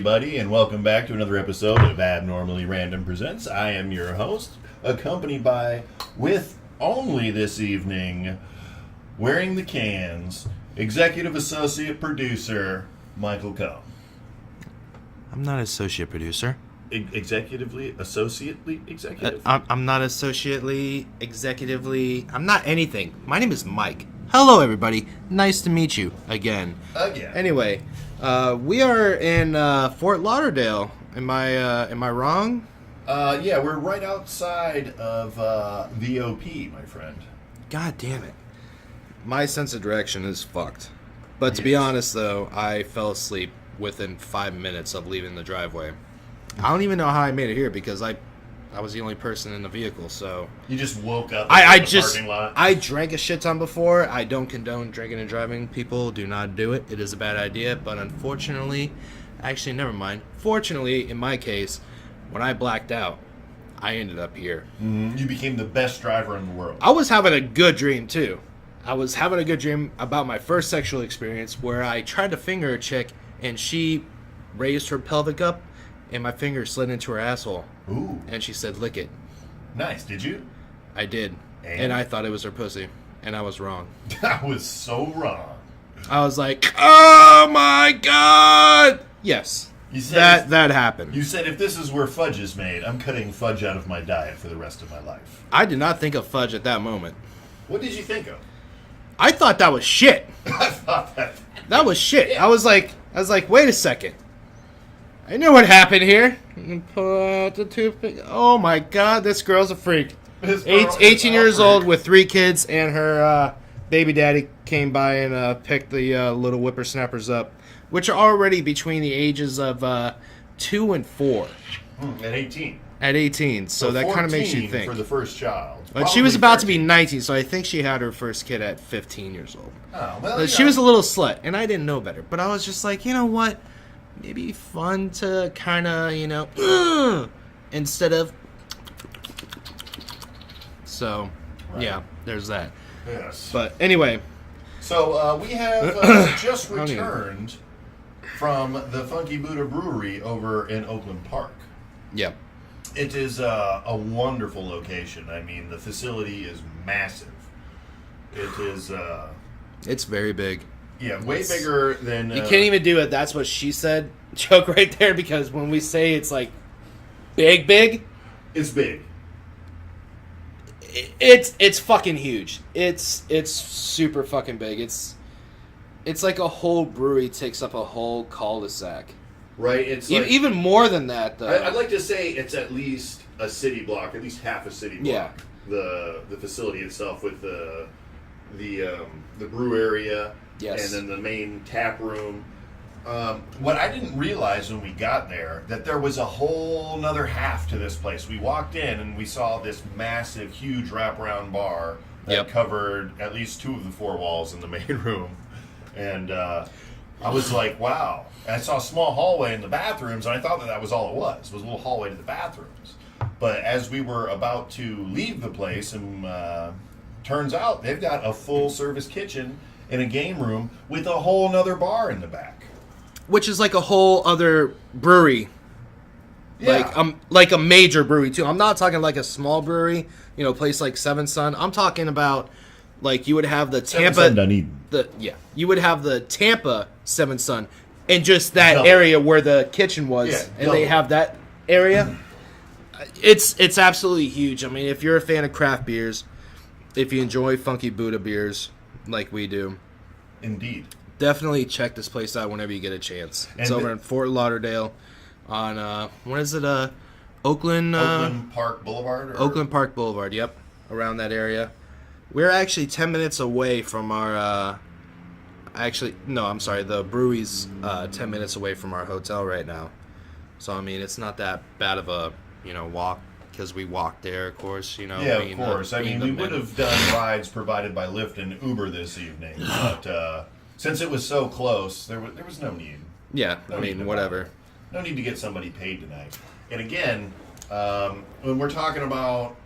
everybody, and welcome back to another episode of Abnormally Random Presents. I am your host, accompanied by, with only this evening, wearing the cans, executive associate producer, Michael Coe. I'm not associate producer. Executive? I'm not executively. I'm not anything. My name is Mike. Hello, everybody. Nice to meet you again. Anyway, we are in Fort Lauderdale. Am I wrong? Yeah, we're right outside of VOP, my friend. God damn it. My sense of direction is fucked. But to be honest, though, I fell asleep within 5 minutes of leaving the driveway. I don't even know how I made it here because I was the only person in the vehicle, so... You just woke up in the parking lot? I drank a shit ton before. I don't condone drinking and driving. People, do not do it. It is a bad idea, but unfortunately... Actually, never mind. Fortunately, in my case, when I blacked out, I ended up here. You became the best driver in the world. I was having a good dream, too. I was having a good dream about my first sexual experience where I tried to finger a chick, and she raised her pelvic up, and my finger slid into her asshole. Ooh. And she said, lick it. Nice. Did you? I did. And I thought it was her pussy. And I was wrong. I was so wrong. I was like, oh my God! Yes. You said that happened. You said, if this is where fudge is made, I'm cutting fudge out of my diet for the rest of my life. I did not think of fudge at that moment. What did you think of? I thought that was shit. I thought that. That was shit. Yeah. I was like, wait a second. I knew what happened here. Pull out the toothpick. Oh my God, this girl's a freak. 18 years old with 3 kids, and her baby daddy came by and picked the little whippersnappers up, which are already between the ages of 2 and 4. At 18. At 18, so that kind of makes you think. For the first child. But she was about to be 19, so I think she had her first kid at 15 years old. Oh, well, she was a little slut, and I didn't know better. But I was just like, you know what? Maybe fun to kind of, instead of... So, right. Yeah, there's that. Yes. But anyway. So, we have just returned from the Funky Buddha Brewery over in Oakland Park. Yep. It is a wonderful location. I mean, the facility is massive. It is... It's very big. Yeah, way bigger than... You can't even do it. That's what she said. Joke right there, because when we say it's like big... It's big. It's fucking huge. It's super fucking big. It's like a whole brewery takes up a whole cul-de-sac. Right? It's like, even more than that, though. I'd like to say it's at least a city block, at least half a city block. Yeah. The facility itself with the brew area, yes, and then the main tap room. What I didn't realize when we got there, that there was a whole nother half to this place. We walked in and we saw this massive, huge wraparound bar that covered at least 2 of the 4 walls in the main room. And I was like, wow. And I saw a small hallway in the bathrooms, and I thought that was all it was. It was a little hallway to the bathrooms. But as we were about to leave the place, and turns out they've got a full-service kitchen and a game room with a whole nother bar in the back. Which is like a whole other brewery. Yeah. Like a major brewery, too. I'm not talking like a small brewery, place like Seven Sun. I'm talking about, like, you would have the Tampa... Seven Sun Dunedin. You would have the Tampa Seven Sun in just that area where the kitchen was, and they have that area. It's absolutely huge. I mean, if you're a fan of craft beers, if you enjoy Funky Buddha beers like we do, indeed, definitely check this place out whenever you get a chance. It's over in Fort Lauderdale on what is it? Oakland Park Boulevard. Oakland Park Boulevard. Yep, around that area. We're actually 10 minutes away from our. The brewery's 10 minutes away from our hotel right now. So I mean, it's not that bad of a walk, because we walked there, of course. Yeah, of course. I mean, we would have done rides provided by Lyft and Uber this evening, but since it was so close, there was no need. Yeah, I mean, whatever. No need to get somebody paid tonight. And again, when we're talking about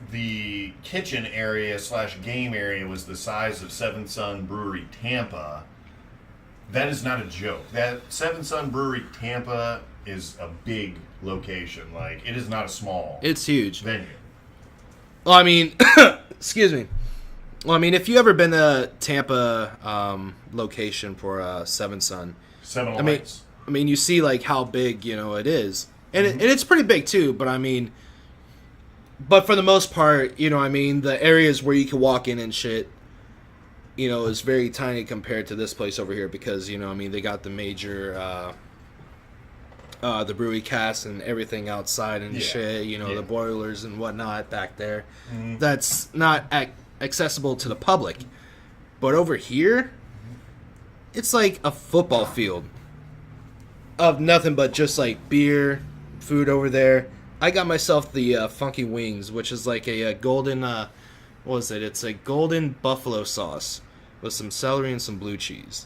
the kitchen area / game area was the size of Seven Sun Brewery Tampa, That is not a joke. That Seven Sun Brewery Tampa is a big location. Like, it is not a small It's huge. venue. Well, I mean, excuse me. Well, I mean, if you ever been to Tampa location for Seven Sun, I mean, you see like how big it is, and and it's pretty big too. But I mean, but for the most part, I mean, the areas where you can walk in and shit, is very tiny compared to this place over here because I mean, they got the major. The brewery cast and everything outside and shit, the boilers and whatnot back there. Mm-hmm. That's not accessible to the public. But over here, it's like a football field of nothing but just like beer, food over there. I got myself the Funky Wings, which is like a golden, what was it? It's a golden buffalo sauce with some celery and some blue cheese.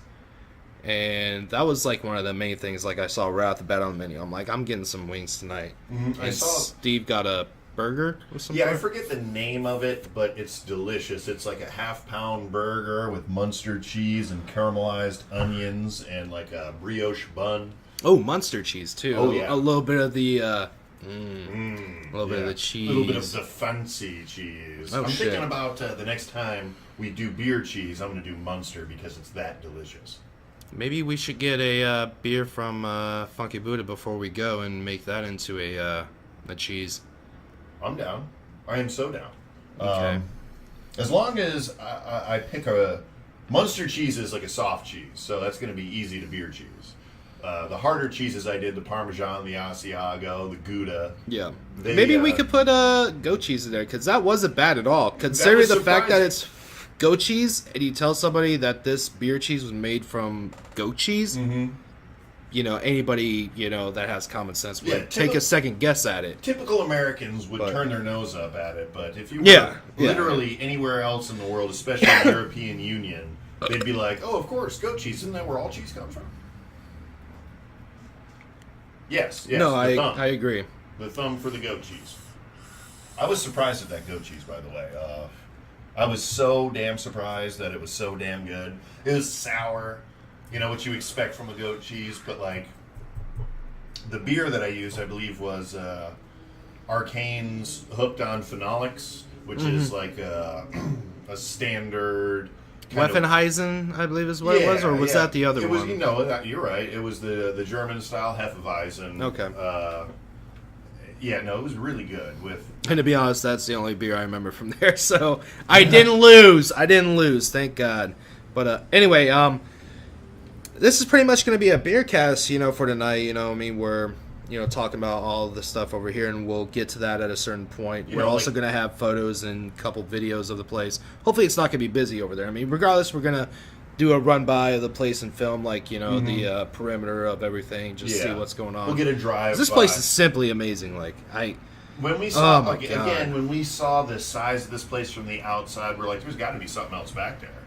And that was like one of the main things like I saw right off the bat on the menu. I'm like, I'm getting some wings tonight. Mm-hmm. And Steve got a burger or something. Yeah, I forget the name of it, but it's delicious. It's like a half-pound burger with Munster cheese and caramelized onions and like a brioche bun. Oh, Munster cheese too. Oh, yeah. A little bit of the a little bit of the cheese. A little bit of the fancy cheese. I'm thinking about the next time we do beer cheese, I'm going to do Munster because it's that delicious. Maybe we should get a beer from Funky Buddha before we go and make that into a cheese. I'm down. I am so down. Okay. As long as I pick a... Munster cheese is like a soft cheese, so that's going to be easy to beer cheese. The harder cheeses I did, the Parmesan, the Asiago, the Gouda. Yeah. Maybe we could put goat cheese in there, because that wasn't bad at all. Considering the fact that it's goat cheese, and you tell somebody that this beer cheese was made from goat cheese, anybody, that has common sense would take a second guess at it. Typical Americans would turn their nose up at it, but if you were literally anywhere else in the world, especially the European Union, they'd be like, oh, of course, goat cheese. Isn't that where all cheese comes from? Yes. No, I agree. The thumb for the goat cheese. I was surprised at that goat cheese, by the way. I was so damn surprised that it was so damn good. It was sour, what you expect from a goat cheese, but like the beer that I used, I believe, was Arcane's Hooked on Phenolics, which is like a standard. Hefeweizen, I believe is what it was, or was that the other one? You're right. It was the German style Hefeweizen. Okay. It was really good. And to be honest, that's the only beer I remember from there. So I didn't lose. Thank God. But anyway, this is pretty much going to be a beer cast, for tonight. We're talking about all the stuff over here, and we'll get to that at a certain point. We're also going to have photos and a couple videos of the place. Hopefully, it's not going to be busy over there. Regardless, we're going to do a run by of the place and film the perimeter of everything, just see what's going on. We'll get a drive. This place is simply amazing. When we saw when we saw the size of this place from the outside, we're like, there's got to be something else back there,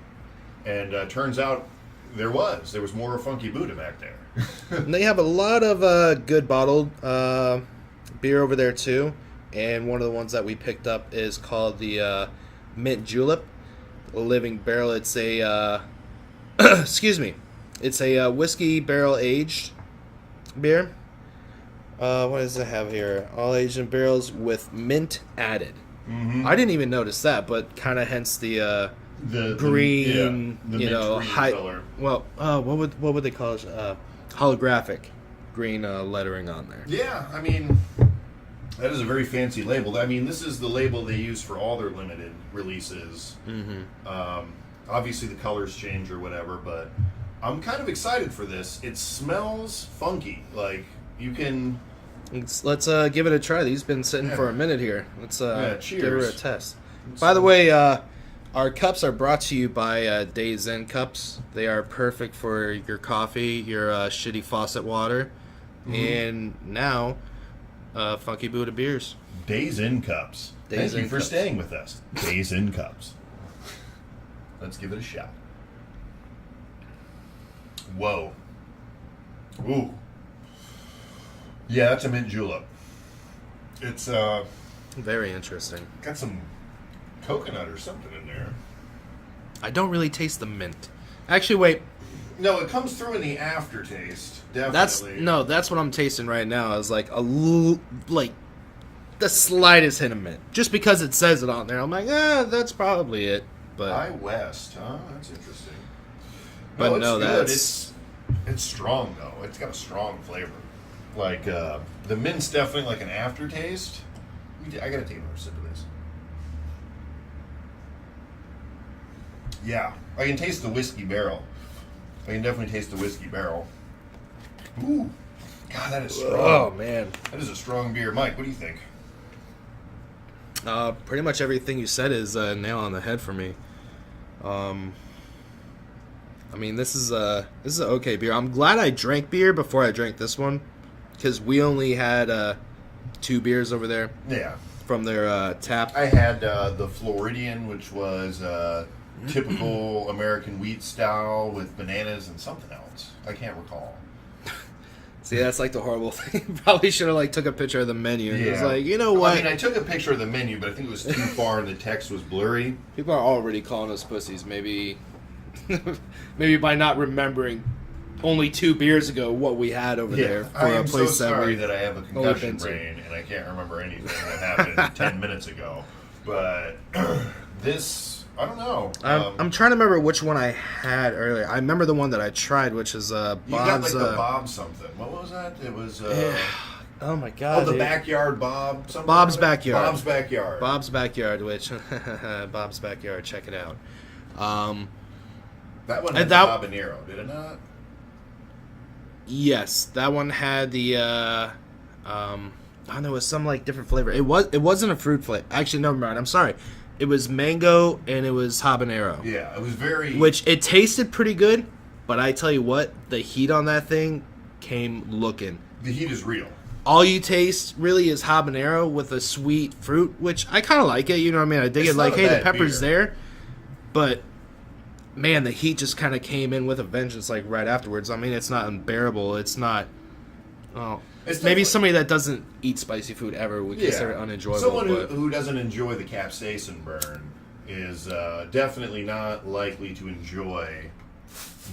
and turns out there was more Funky Buddha back there. And they have a lot of good bottled beer over there too, and one of the ones that we picked up is called the Mint Julep Living Barrel. It's a excuse me. It's a whiskey barrel aged beer. What does it have here? All aged in barrels with mint added. Mm-hmm. I didn't even notice that, but kind of hence the green, high color. Well, what would they call it? Holographic green lettering on there. Yeah, that is a very fancy label. This is the label they use for all their limited releases. Mm-hmm. Obviously, the colors change or whatever, but I'm kind of excited for this. It smells funky. Like, you can... Let's give it a try. These been sitting for a minute here. Let's cheers. Give her a test. By the way, our cups are brought to you by Days Inn Cups. They are perfect for your coffee, your shitty faucet water, and now Funky Buddha beers. Days Inn Cups. Thank you for staying with us. Days Inn Cups. Let's give it a shot. Whoa. Ooh. Yeah, that's a mint julep. It's very interesting. Got some coconut or something in there. I don't really taste the mint. Actually, wait. No, it comes through in the aftertaste. Definitely. That's what I'm tasting right now. Is like like the slightest hint of mint, just because it says it on there. I'm like, that's probably it. But High West, huh? That's interesting. But no, good. that's it's strong though. It's got a strong flavor. Like the mint's definitely like an aftertaste. I gotta take another sip of this. Yeah, I can taste the whiskey barrel. I can definitely taste the whiskey barrel. Ooh, God, that is strong. Oh man, that is a strong beer. Mike, what do you think? Pretty much everything you said is a nail on the head for me. I mean, this is an okay beer. I'm glad I drank beer before I drank this one, because we only had 2 beers over there. Yeah. From their tap. I had the Floridian, which was typical American wheat style with bananas and something else. I can't recall. See, that's like the horrible thing. Probably should have like took a picture of the menu. And was like, you know what? I mean, I took a picture of the menu, but I think it was too far and the text was blurry. People are already calling us pussies. Maybe by not remembering only 2 beers ago what we had over there for I am a place so sorry that I have a concussion brain and I can't remember anything that happened 10 minutes ago. But this, I don't know. I'm trying to remember which one I had earlier. I remember the one that I tried, which is Bob's. You got like the Bob something. What was that? It was. Oh my God! Oh, the Backyard Bob. Bob's Backyard. Bob's Backyard. Bob's Backyard. Which Bob's Backyard. Check it out. That one had the habanero, did it not? Yes, that one had the. I don't know, it was some like different flavor. It wasn't a fruit flavor. Actually, never mind. I'm sorry. It was mango and it was habanero. Yeah, it was very. Which it tasted pretty good, but I tell you what, the heat on that thing came looking. The heat is real. All you taste really is habanero with a sweet fruit, which I kind of like it. You know what I mean? I dig it. Like, hey, the pepper's there, but man, the heat just kind of came in with a vengeance. Like right afterwards. I mean, it's not unbearable. It's not. Well, maybe somebody that doesn't eat spicy food ever would consider it unenjoyable. Someone who doesn't enjoy the capsaicin burn is definitely not likely to enjoy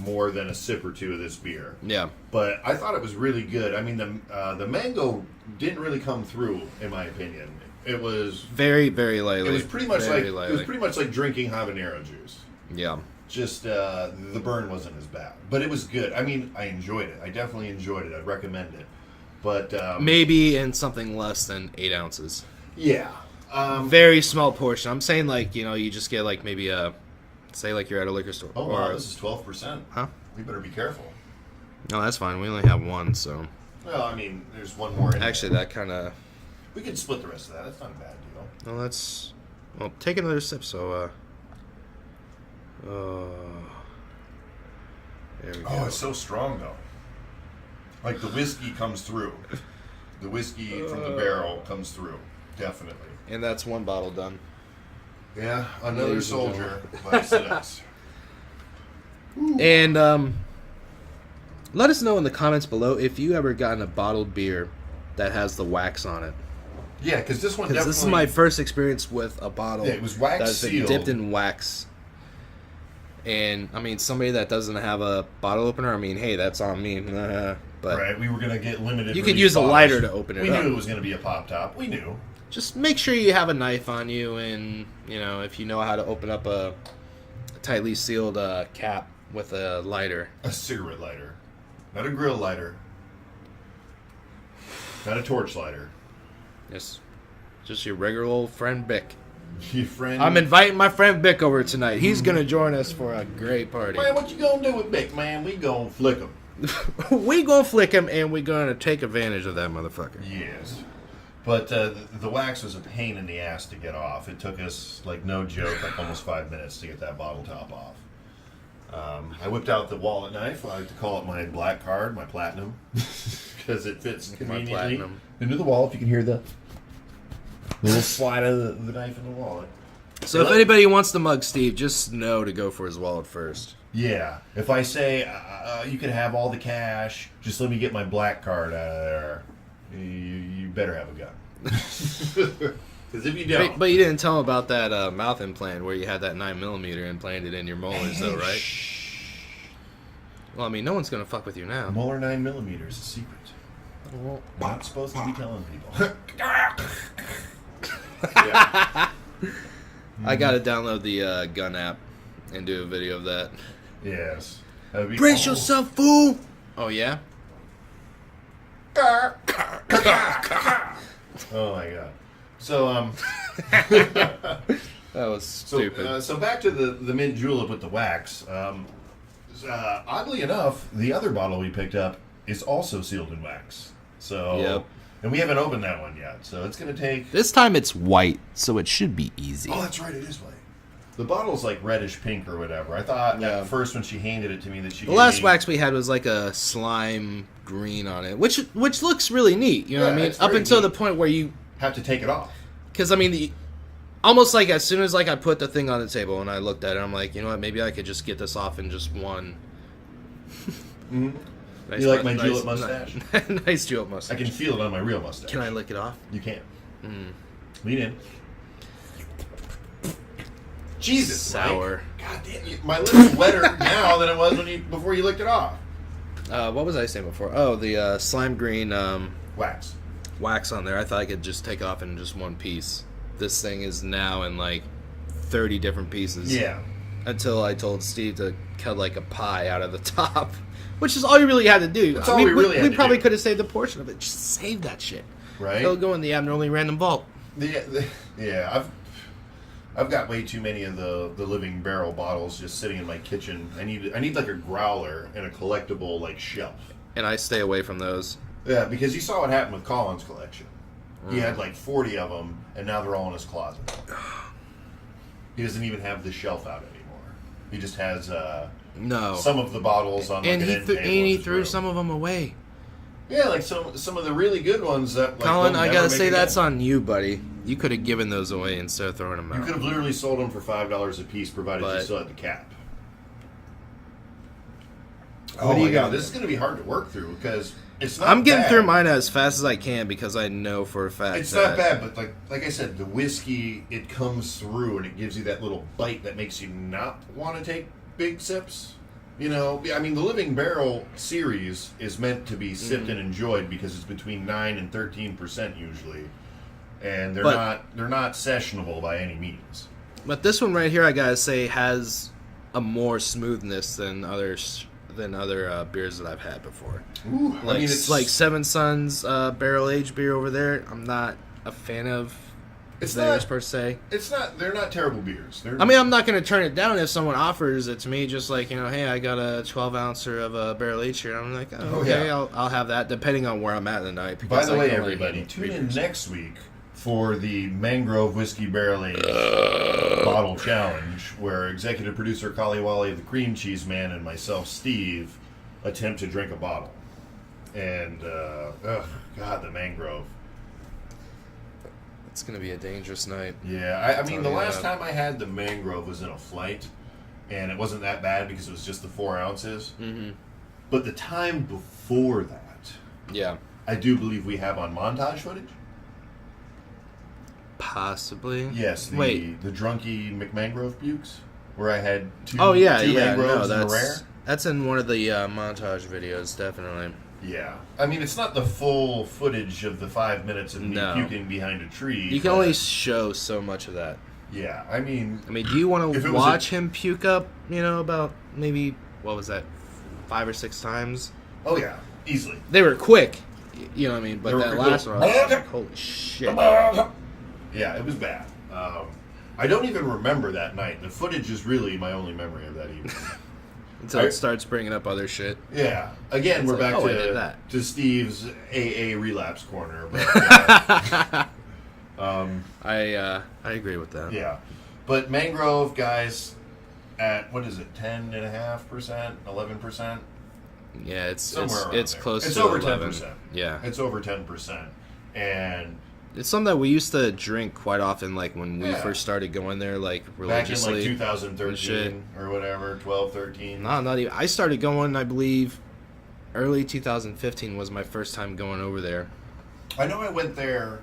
more than a sip or 2 of this beer. Yeah. But I thought it was really good. I mean, the mango didn't really come through, in my opinion. It was very, very lightly. It was pretty much like drinking habanero juice. Yeah. Just the burn wasn't as bad, but it was good. I mean, I enjoyed it. I definitely enjoyed it. I'd recommend it. But maybe in something less than 8 ounces. Yeah. Very small portion. I'm saying like, you just get like maybe say like you're at a liquor store. Oh, wow, this is 12%. Huh? We better be careful. No, that's fine. We only have one, so. Well, I mean, there's one more in Actually, there. that kind of. We could split the rest of that. That's not a bad deal. No, well, take another sip, so, there we go. Oh, it's so strong, though. Like, the whiskey comes through. The whiskey from the barrel comes through. Definitely. And that's one bottle done. Yeah, another soldier by us. And let us know in the comments below if you ever gotten a bottled beer that has the wax on it. Yeah, because this one definitely... This is my first experience with a bottle it was wax that's sealed. dipped in wax. And, I mean, somebody that doesn't have a bottle opener, I mean, hey, that's on me. But right, we were going to get limited. You could use bottles. a lighter to open it up. We knew it was going to be a pop top. We knew. Just make sure you have a knife on you, and if you know how to open up a tightly sealed cap with a lighter. A cigarette lighter, not a grill lighter, not a torch lighter. Yes, just your regular old friend Bick. Your friend. I'm inviting my friend Bick over tonight. He's gonna join us for a great party. Man, what you gonna do with Bick, man? We gonna flick him. We gonna flick him, and we gonna take advantage of that motherfucker. Yes. But the wax was a pain in the ass to get off. It took us, like no joke, like almost 5 minutes to get that bottle top off. I whipped out the wallet knife. I like to call it my black card, my platinum, because it fits conveniently into the wall. If you can hear the little slide of the knife in the wallet. So if anybody wants to mug Steve, just know to go for his wallet first. Yeah. If I say you can have all the cash, just let me get my black card out of there. You better have a gun. Because if you don't... But you didn't tell him about that mouth implant where you had that 9mm implanted in your molars, though, right? Well, I mean, no one's gonna fuck with you now. Molar 9mm is a secret. Well, Not supposed to be telling people. Yeah. I gotta download the gun app and do a video of that. Yes. That'd be Brace yourself, fool! Oh, yeah? Oh my god. So That was stupid. So back to the mint julep with the wax. Oddly enough, the other bottle we picked up is also sealed in wax. So Yep. And we haven't opened that one yet. So it's gonna take. This time it's white, so it should be easy. Oh, that's right. It is white. The bottle's like reddish pink or whatever. I thought at first when she handed it to me that she. The last wax we had was like a slime green on it, which looks really neat. You know what I mean? Up until the point where you have to take it off. Because I mean, almost like as soon as like I put the thing on the table and I looked at it, I'm like, you know what? Maybe I could just get this off in just one. Mm-hmm. Nice, you like my julep mustache? Nice julep mustache. I can feel it on my real mustache. Can I lick it off? You can. Lean in. Jesus, sour. Mike. God damn you! My lips are wetter now than it was before you licked it off. What was I saying before? Oh, the slime green wax on there. I thought I could just take off in just one piece. This thing is now in like 30 different pieces. Yeah. Until I told Steve to cut like a pie out of the top, which is all you really had to do. That's all we really had to do. We probably could have saved a portion of it. Just save that shit. Right. It'll go in the abnormally random vault. Yeah. I've got way too many of the living barrel bottles just sitting in my kitchen. I need like a growler and a collectible like shelf. And I stay away from those. Yeah, because you saw what happened with Colin's collection. He had like 40 of them, and now they're all in his closet. He doesn't even have the shelf out anymore. He just has some of the bottles on. And like, he threw some of them away. Yeah, like some of the really good ones that. Like, Colin, I gotta say that's on you, buddy. You could have given those away instead of throwing them out. You could have literally sold them for $5 a piece, provided you still had the cap. Oh my god, this is going to be hard to work through because it's not. I'm getting bad. through mine as fast as I can because I know for a fact it's not bad. But like I said, the whiskey, it comes through and it gives you that little bite that makes you not want to take big sips. You know, I mean, the Living Barrel series is meant to be sipped and enjoyed because it's between 9 and 13% usually, and they're not sessionable by any means. But this one right here, I gotta say, has a more smoothness than other beers that I've had before. Ooh, like, I mean, it's like Seven Sons barrel aged beer over there. I'm not a fan of. Theirs per se. It's not. They're not terrible beers. I mean, I'm not going to turn it down if someone offers it to me. Just like, you know, hey, I got a 12-ouncer of a barrel aged here. I'm like, okay, yeah. I'll have that depending on where I'm at in the night. By the way, everybody, tune in next week for the Mangrove Whiskey Barrel Aged Bottle Challenge, where executive producer Kali Wally, the Cream Cheese Man, and myself, Steve, attempt to drink a bottle. And God, the Mangrove. It's going to be a dangerous night. Yeah, I mean, the last time I had the Mangrove was in a flight, and it wasn't that bad because it was just the 4 ounces. Mm-hmm. But the time before that, I do believe we have on montage footage. Possibly. Yes, the Drunky McMangrove pukes, where I had two No, mangroves in the rare. That's in one of the montage videos, definitely. Yeah. I mean, it's not the full footage of the 5 minutes of me puking behind a tree. You can only show so much of that. Yeah, I mean, do you want to watch him puke up, you know, about maybe, what was that, 5 or 6 times? Oh, yeah, easily. They were quick, you know what I mean? But that last one, I was like, holy shit. Yeah, it was bad. I don't even remember that night. The footage is really my only memory of that evening. Until it starts bringing up other shit. Yeah. Again, we're back to Steve's AA relapse corner. But, I agree with that. Yeah. But Mangrove, guys, at, what is it, 10.5%, 11%? Yeah, it's close to 11. It's over 10%. Yeah. It's over 10%. And it's something that we used to drink quite often, like when we first started going there, like religiously. Back in like 2013 or whatever, 12, 13. No, not even. I started going, I believe, early 2015 was my first time going over there. I know I went there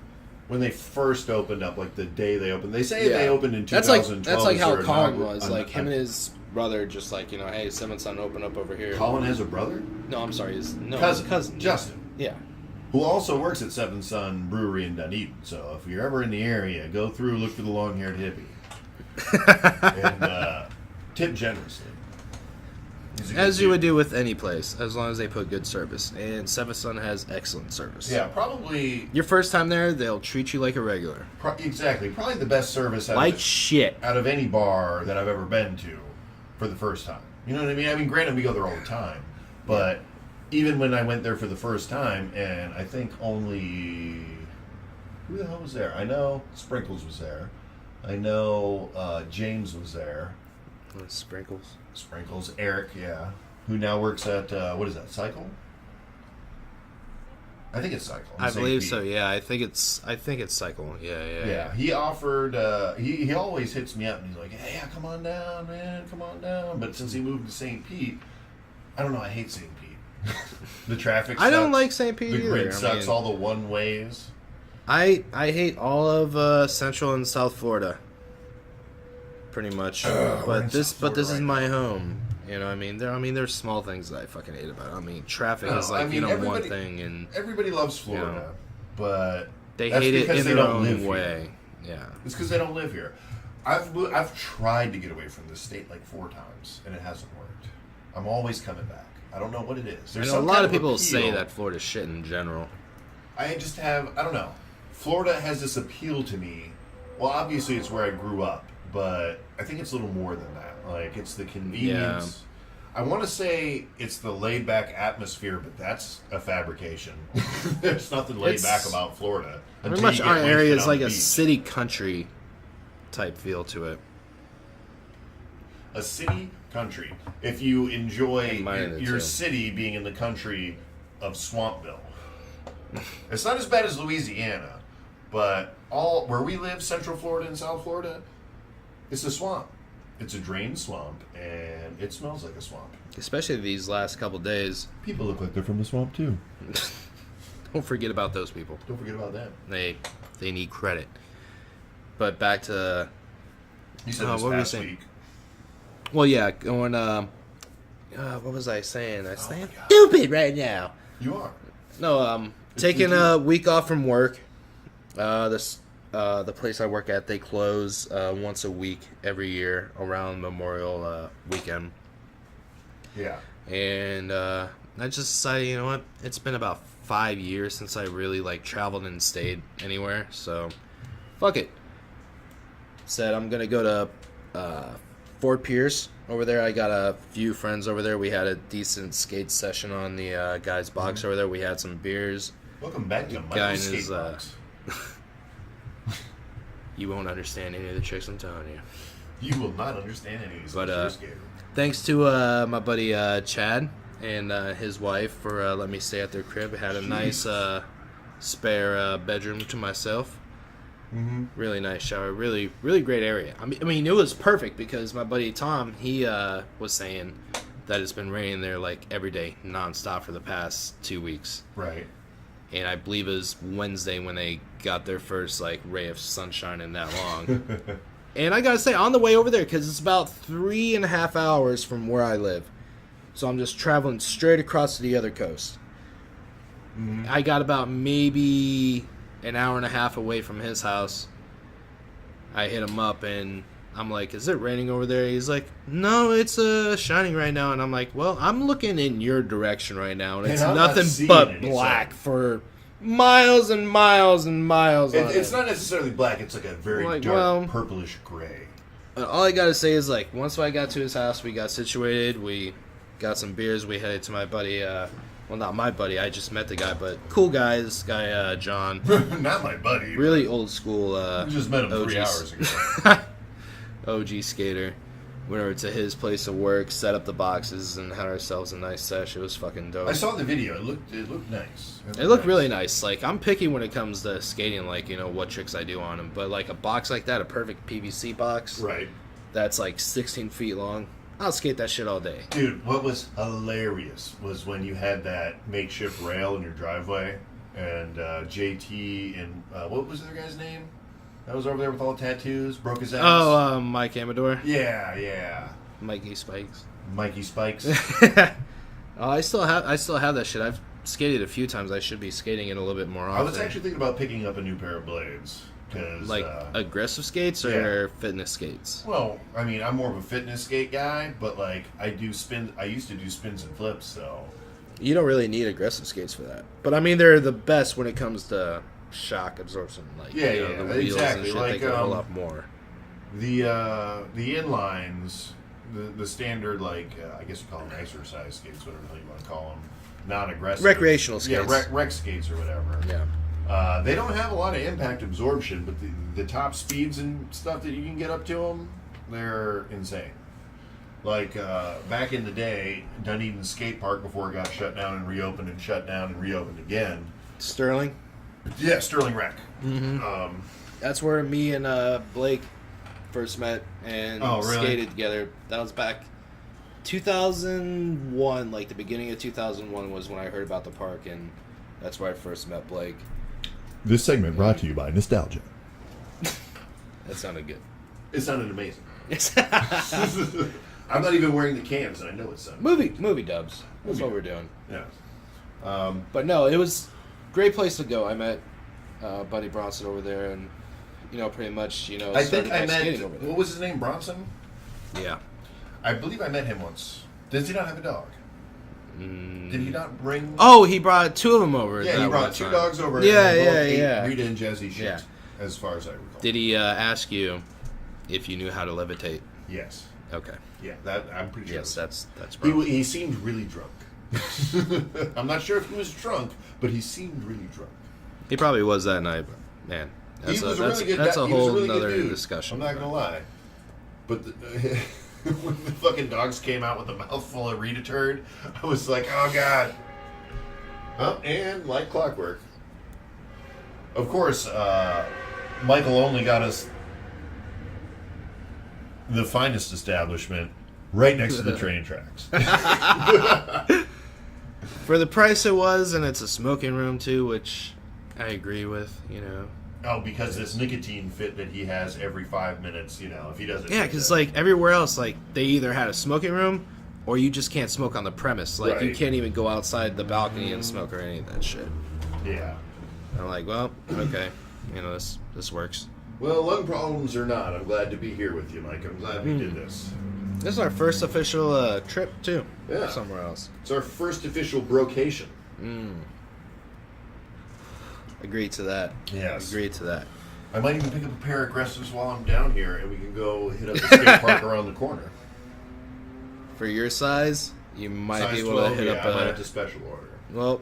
when they first opened up, like the day they opened. They say they opened in 2012. That's like how Colin was. Like him and his brother just like, hey, Seven Son, open up over here. Colin has a brother? No, I'm sorry, his cousin. Justin. Yeah. Who also works at Seven Son Brewery in Dunedin. So if you're ever in the area, go through, look for the long-haired hippie. And tip generously. As you would do with any place, as long as they put good service. And Seven Son has excellent service. Yeah, probably... Your first time there, they'll treat you like a regular. Exactly. Probably the best service shit. Out of any bar that I've ever been to for the first time. You know what I mean? I mean, granted, we go there all the time. But even when I went there for the first time, and I think only... Who the hell was there? I know Sprinkles was there. I know James was there. Sprinkles. Eric, yeah. Who now works at, what is that, Cycle? I think it's Cycle. I believe so, yeah. I think it's Cycle. Yeah. He offered, he always hits me up and he's like, hey, come on down, man, come on down. But since he moved to St. Pete, I don't know, I hate St. Pete. The traffic sucks. I don't like St. Pete either. The grid sucks, all the one-ways. I hate all of Central and South Florida. Pretty much, but this is my home. You know, what I mean, there's small things that I fucking hate about it. I mean, traffic is like one thing, and everybody loves Florida, but they hate it in their own way. Yeah, it's because they don't live here. I've tried to get away from this state like 4 times, and it hasn't worked. I'm always coming back. I don't know what it is. There's a lot of people say that Florida's shit in general. I don't know. Florida has this appeal to me. Well, obviously, it's where I grew up. But I think it's a little more than that. Like, it's the convenience. Yeah. I want to say it's the laid-back atmosphere, but that's a fabrication. There's nothing laid-back about Florida. Pretty much our area is like a city-country type feel to it. A city-country. If you enjoy your city being in the country of Swampville. It's not as bad as Louisiana, but where we live, Central Florida and South Florida, it's a swamp. It's a drained swamp, and it smells like a swamp. Especially these last couple days. People look like they're from the swamp, too. Don't forget about those people. Don't forget about them. They need credit. But back to... You said this past week. Well, yeah, going... what was I saying? I'm stupid right now. You are. No, taking a week off from work. The place I work at, they close once a week every year around Memorial weekend. Yeah. And I just decided, you know what? It's been about 5 years since I really traveled and stayed anywhere. So, fuck it. Said I'm gonna go to Fort Pierce over there. I got a few friends over there. We had a decent skate session on the guy's box over there. We had some beers. Welcome back to my skate box. You won't understand any of the tricks I'm telling you. You will not understand any of these. But thanks to my buddy Chad and his wife for letting me stay at their crib. Had a nice spare bedroom to myself. Mm-hmm. Really nice shower. Really, really great area. I mean, it was perfect because my buddy Tom, he was saying that it's been raining there every day, nonstop for the past 2 weeks. Right. And I believe it was Wednesday when they got their first ray of sunshine in that long. And I gotta say, on the way over there, because it's about 3.5 hours from where I live, so I'm just traveling straight across to the other coast. Mm-hmm. I got about maybe an hour and a half away from his house. I hit him up and I'm like, is it raining over there? He's like, no, it's shining right now. And I'm like, well, I'm looking in your direction right now, and it's nothing but black for miles and miles and miles. It's not necessarily black. It's a very dark purplish gray. All I gotta say is once I got to his house, we got situated. We got some beers. We headed to my buddy. Well, not my buddy. I just met the guy, but cool guy. This guy, John. Not my buddy. Really old school. We just met him 3 hours ago. OG skater. Went over to his place of work, set up the boxes, and had ourselves a nice sesh. It was fucking dope. I saw the video. It looked nice. It looked really nice. I'm picky when it comes to skating, what tricks I do on them. But a box like that, a perfect PVC box, right? That's 16 feet long. I'll skate that shit all day. Dude, what was hilarious was when you had that makeshift rail in your driveway, and JT and what was the other guy's name? That was over there with all the tattoos, broke his ass. Oh, Mike Amador? Yeah. Mikey Spikes. Mikey Spikes. Oh, I still have that shit. I've skated a few times. I should be skating it a little bit more often. I was actually thinking about picking up a new pair of blades. Like aggressive skates or fitness skates? Well, I mean, I'm more of a fitness skate guy, but like I used to do spins and flips, so you don't really need aggressive skates for that. But I mean, they're the best when it comes to shock absorption. Like the wheels exactly. and shit, Like they can hold up more. The inlines, the standard I guess you call them exercise skates, whatever the hell you want to call them, non-aggressive Recreational skates. Yeah, rec skates or whatever. Yeah. They don't have a lot of impact absorption, but the top speeds and stuff that you can get up to them, they're insane. Like back in the day, Dunedin Skate Park before it got shut down and reopened and shut down and reopened again. Sterling? Yeah, Sterling Rec. Mm-hmm. That's where me and Blake first met and skated together. That was back 2001, like the beginning of 2001 was when I heard about the park, and that's where I first met Blake. This segment brought to you by Nostalgia. That sounded good. It sounded amazing. I'm not even wearing the cans, and I know it sounded movie dubs. That's what we're doing. Yeah. But no, it was a great place to go. I met Buddy Bronson over there, and pretty much I think I met. over there. What was his name? Bronson. Yeah. I believe I met him once. Does he not have a dog? Did he not bring? Oh, he brought two of them over. Yeah, he brought two dogs over. Yeah, and yeah, both ate yeah. Rita and Jazzy shit, as far as I recall. Did he ask you if you knew how to levitate? Yes. Okay. Yeah, that I'm pretty sure. Yes, that's probably. He seemed really drunk. I'm not sure if he was drunk, but he seemed really drunk. He probably was that night, but man. He was a really good. That's a whole really other good dude. discussion. I'm not gonna lie, but when the fucking dogs came out with a mouthful of Rita turd, I was like, oh god. And like clockwork. Of course, Michael only got us the finest establishment right next to the train tracks. For the price it was, and it's a smoking room too, which I agree with, Oh, because this nicotine fit that he has every 5 minutes, if he doesn't. Yeah, because everywhere else, they either had a smoking room, or you just can't smoke on the premise. You can't even go outside the balcony and smoke or any of that shit. Yeah. I'm like, well, okay, this works. Well, lung problems or not, I'm glad to be here with you, Mike. I'm glad we did this. This is our first official trip too. Yeah. Somewhere else. It's our first official brocation. Agree to that. Yes. Agree to that. I might even pick up a pair of aggressives while I'm down here, and we can go hit up the skate park around the corner. For your size, you might size be able 12, to hit up I might have to special order. Well,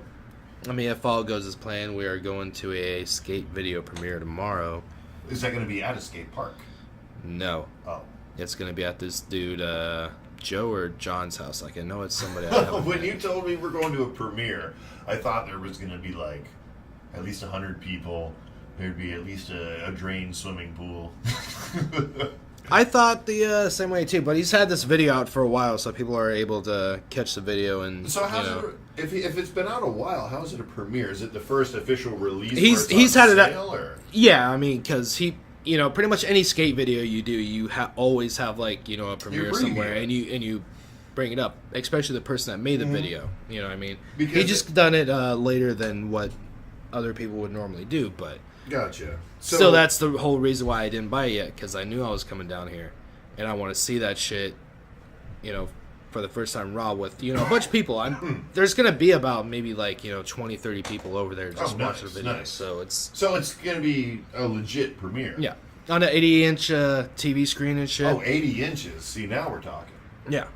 I mean, if all goes as planned, we are going to a skate video premiere tomorrow. Is that going to be at a skate park? No. Oh. It's going to be at this dude, Joe or John's house. I know it's somebody I haven't When met. you told me we're going to a premiere, I thought there was going to be at least 100 people. There'd be at least a drained swimming pool. I thought the same way too, but he's had this video out for a while, so people are able to catch the video and. So if it's been out a while, how is it a premiere? Is it the first official release? He's had it out. Yeah, I mean, because he, pretty much any skate video you do, you always have a premiere somewhere, and you bring it up, especially the person that made the video. You know what I mean? Because he just done it later than what other people would normally do, but. Gotcha. So that's the whole reason why I didn't buy it yet, because I knew I was coming down here, and I want to see that shit, for the first time raw with, a bunch of people. There's going to be about maybe 20, 30 people over there just watching the video. Nice. So it's going to be a legit premiere. Yeah. On an 80-inch TV screen and shit. Oh, 80 inches. See, now we're talking. Yeah.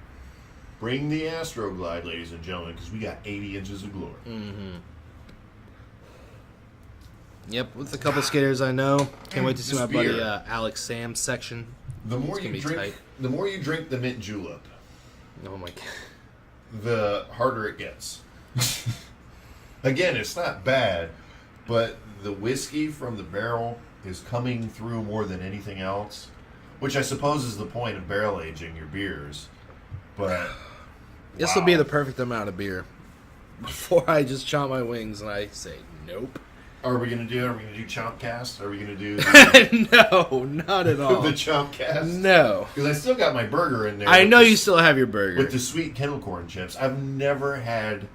Bring the Astroglide, ladies and gentlemen, because we got 80 inches of glory. Mm-hmm. Yep, with a couple skaters I know. Can't wait to see my buddy Alex Sam's section. The more you drink the mint julep. Oh my god. The harder it gets. Again, it's not bad, but the whiskey from the barrel is coming through more than anything else, which I suppose is the point of barrel aging your beers. But this will be the perfect amount of beer before I just chomp my wings and I say nope. Are we gonna do Chompcast? Are we gonna do the, No, not at all. the Chompcast? No. Because I still got my burger in there. I know you still have your burger. With the sweet kettle corn chips. I've never had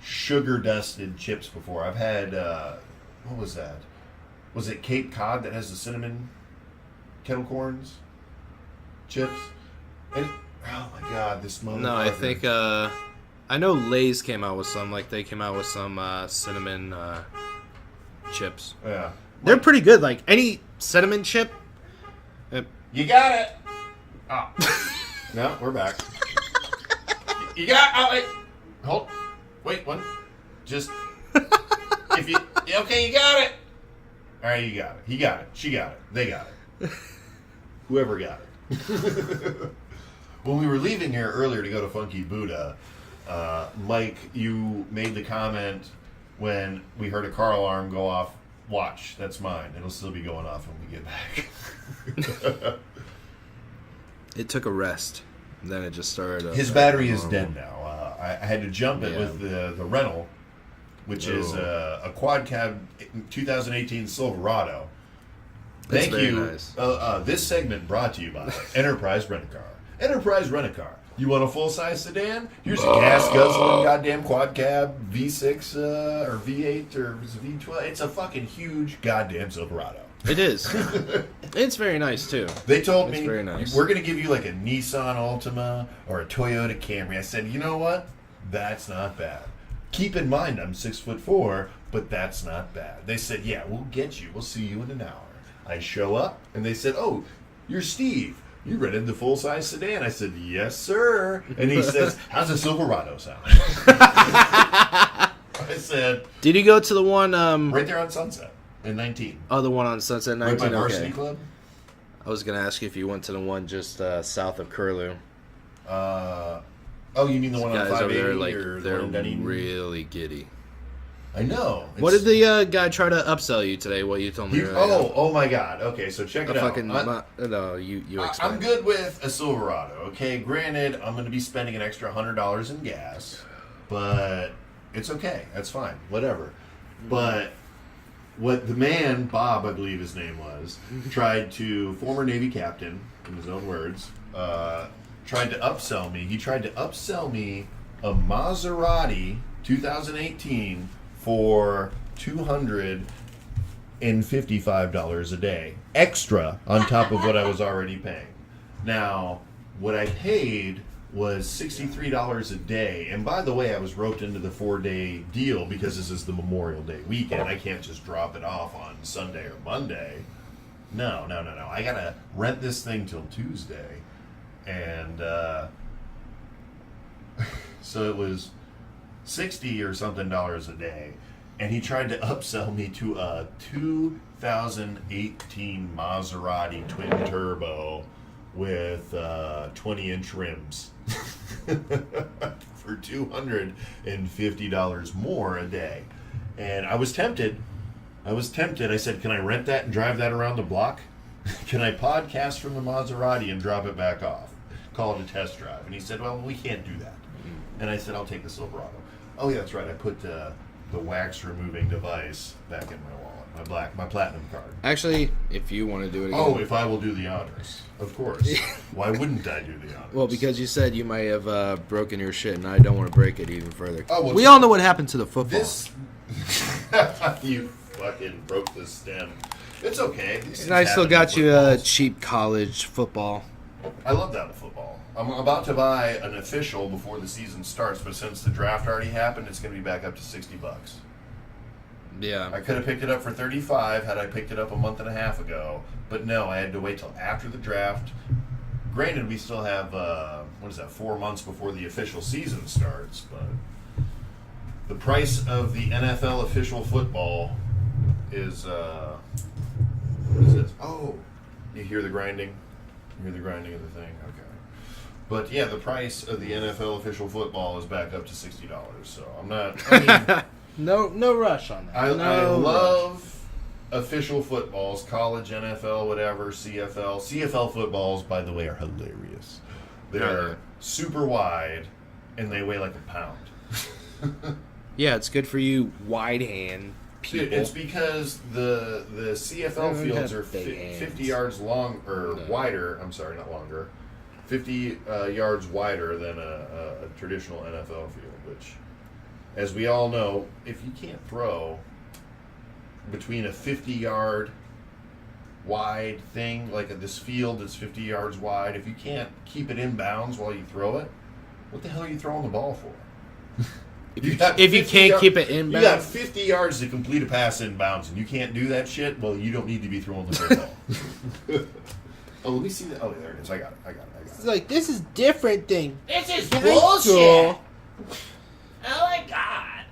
sugar dusted chips before. I've had what was that? Was it Cape Cod that has the cinnamon kettle corns chips? And oh my god, this motherfucker. No, I think I know Lay's came out with some. Like they came out with some cinnamon chips. Yeah. They're pretty good. Like any cinnamon chip. You got it. Oh. No, we're back. You got. Oh, wait. Hold. Wait. One. Just. If you. Okay, you got it. All right, you got it. He got it. She got it. They got it. Whoever got it. When we were leaving here earlier to go to Funky Buddha, Mike, you made the comment when we heard a car alarm go off. Watch, that's mine. It'll still be going off when we get back. It took a rest. Then it just started. His battery is dead now. I had to jump it with the rental, which is a quad cab 2018 Silverado. That's Thank you. Nice. This segment brought to you by Enterprise Rent-A-Car. Enterprise Rent-A-Car. You want a full-size sedan? Here's a gas-guzzling goddamn quad cab V6 or V8 or V12. It's a fucking huge goddamn Silverado. It is. It's very nice, too. They told me, very nice. We're going to give you like a Nissan Altima or a Toyota Camry. I said, you know what? That's not bad. Keep in mind, I'm 6'4", but that's not bad. They said, yeah, we'll get you. We'll see you in an hour. I show up, and they said, oh, you're Steve. You rented the full-size sedan. I said, yes, sir. And he says, how's a Silverado sound? I said... Did you go to the one... right there on Sunset in 19. Oh, the one on Sunset 19? Right by Varsity Okay. Club. I was going to ask you if you went to the one just south of Curlew. Oh, you mean the one on Guys 580 over there, like, or the they're one in Dunedin? really giddy. I know. What did the guy try to upsell you today? What you told me earlier? Oh my God. Okay, so check it out. No, you explain. I'm good with a Silverado. Okay, granted, I'm going to be spending an extra $100 in gas, but it's okay. That's fine. Whatever. But what the man, Bob, I believe his name was, former Navy captain, in his own words, tried to upsell me. He tried to upsell me a Maserati 2018 for $255 a day, extra on top of what I was already paying. Now, what I paid was $63 a day, and by the way, I was roped into the 4-day deal because this is the Memorial Day weekend. I can't just drop it off on Sunday or Monday. No. I gotta rent this thing till Tuesday, and so it was $60 or something a day, and he tried to upsell me to a 2018 Maserati twin turbo with 20-inch rims for $250 more a day. And I was tempted. I said, can I rent that and drive that around the block? Can I podcast from the Maserati and drop it back off? Call it a test drive. And he said, well, we can't do that. And I said, I'll take the Silverado. Oh, yeah, that's right. I put the wax removing device back in my wallet, my platinum card. Actually, if you want to do it again. Oh, if I will do the honors. Of course. Why wouldn't I do the honors? Well, because you said you might have broken your shit, and I don't want to break it even further. Oh, well, we all know what happened to the football. You fucking broke the stem. It's okay. And I still got you a cheap college football. I love that in football. I'm about to buy an official before the season starts, but since the draft already happened, it's going to be back up to $60. Yeah. I could have picked it up for $35 had I picked it up a month and a half ago, but no, I had to wait till after the draft. Granted, we still have 4 months before the official season starts, but the price of the NFL official football is what is it? Oh, you hear the grinding? You hear the grinding of the thing? Okay. But yeah, the price of the NFL official football is back up to $60. So I'm not. I mean, no rush on that. I love official footballs, college, NFL, whatever, CFL. CFL footballs, by the way, are hilarious. They're super wide, and they weigh like a pound. Yeah, it's good for you wide hand people. Dude, it's because the CFL They fields have are big hands. 50 yards long or No. wider. I'm sorry, not longer. 50 yards wider than a traditional NFL field. Which, as we all know, if you can't throw between a 50-yard wide thing, like this field that's 50 yards wide, if you can't keep it in bounds while you throw it, what the hell are you throwing the ball for? If you can't keep it in You got bounds, 50 yards to complete a pass in bounds, and you can't do that shit, well, you don't need to be throwing the football. Oh, let me see that. Oh, there it is. I got it. it's like this is different thing. This is High bullshit. school. Oh my god.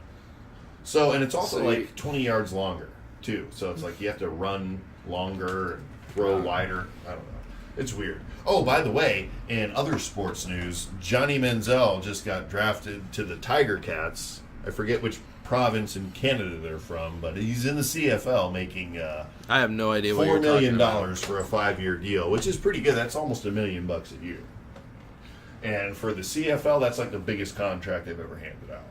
So, and it's also So like 20 yards longer, too. So it's like you have to run longer and throw wider. I don't know. It's weird. Oh, by the way, in other sports news, Johnny Manziel just got drafted to the Tiger Cats. I forget which province in Canada they're from, but he's in the CFL making I have no idea what you're $4 talking million about. for a 5-year deal, which is pretty good. That's almost $1 million a year. And for the CFL, that's like the biggest contract they've ever handed out.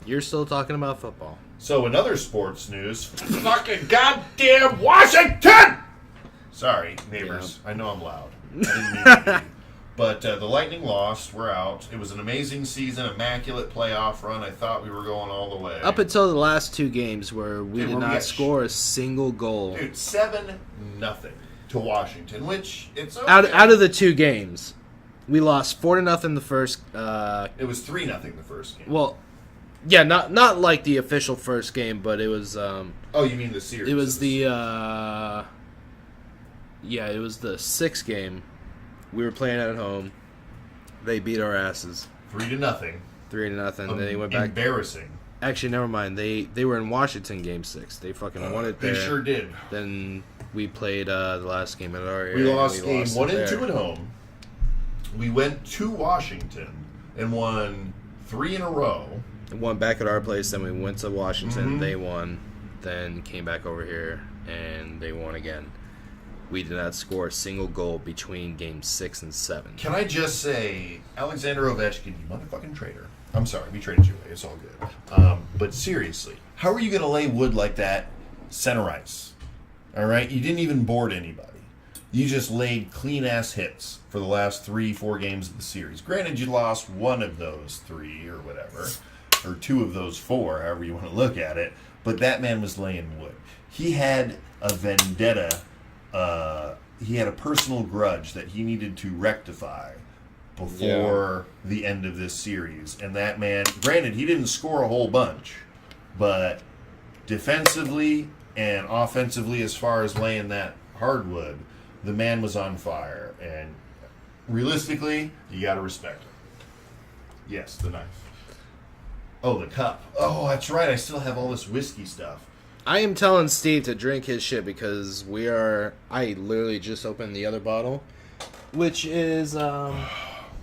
You're still talking about football. So in other sports news, fucking goddamn Washington! Sorry, neighbors. I know I'm loud. I didn't mean to be. But the Lightning lost. We're out. It was an amazing season, immaculate playoff run. I thought we were going all the way. Up until the last two games where we Dude, did where we not got score a single goal. Dude, 7-0 to Washington, which it's okay. Out of the two games, we lost 4-0 the first. It was 3-0 the first game. Well, yeah, not like the official first game, but it was. Oh, you mean the series? It was the. It was the sixth game. We were playing at home. They beat our asses 3-0. 3-0. Then they went back. Embarrassing. Actually, never mind. They were in Washington game 6. They fucking won it there. They sure did. Then we played the last game at our area. We lost game 1 it and 2 there. at home. We went to Washington and won 3 in a row. Won back at our place. Then we went to Washington. Mhm. They won. Then came back over here and they won again. We did not score a single goal between games 6 and 7. Can I just say, Alexander Ovechkin, you motherfucking traitor. I'm sorry, we traded you away. It's all good. But seriously, how are you going to lay wood like that center ice? All right? You didn't even board anybody. You just laid clean-ass hits for the last 3-4 games of the series. Granted, you lost one of those 3 or whatever, or 2 of those 4, however you want to look at it. But that man was laying wood. He had a vendetta. He had a personal grudge that he needed to rectify before the end of this series. And that man, granted, he didn't score a whole bunch, but defensively and offensively, as far as laying that hardwood, the man was on fire. And realistically, you got to respect him. Yes, the knife. Oh, the cup. Oh, that's right. I still have all this whiskey stuff. I am telling Steve to drink his shit because I literally just opened the other bottle, which is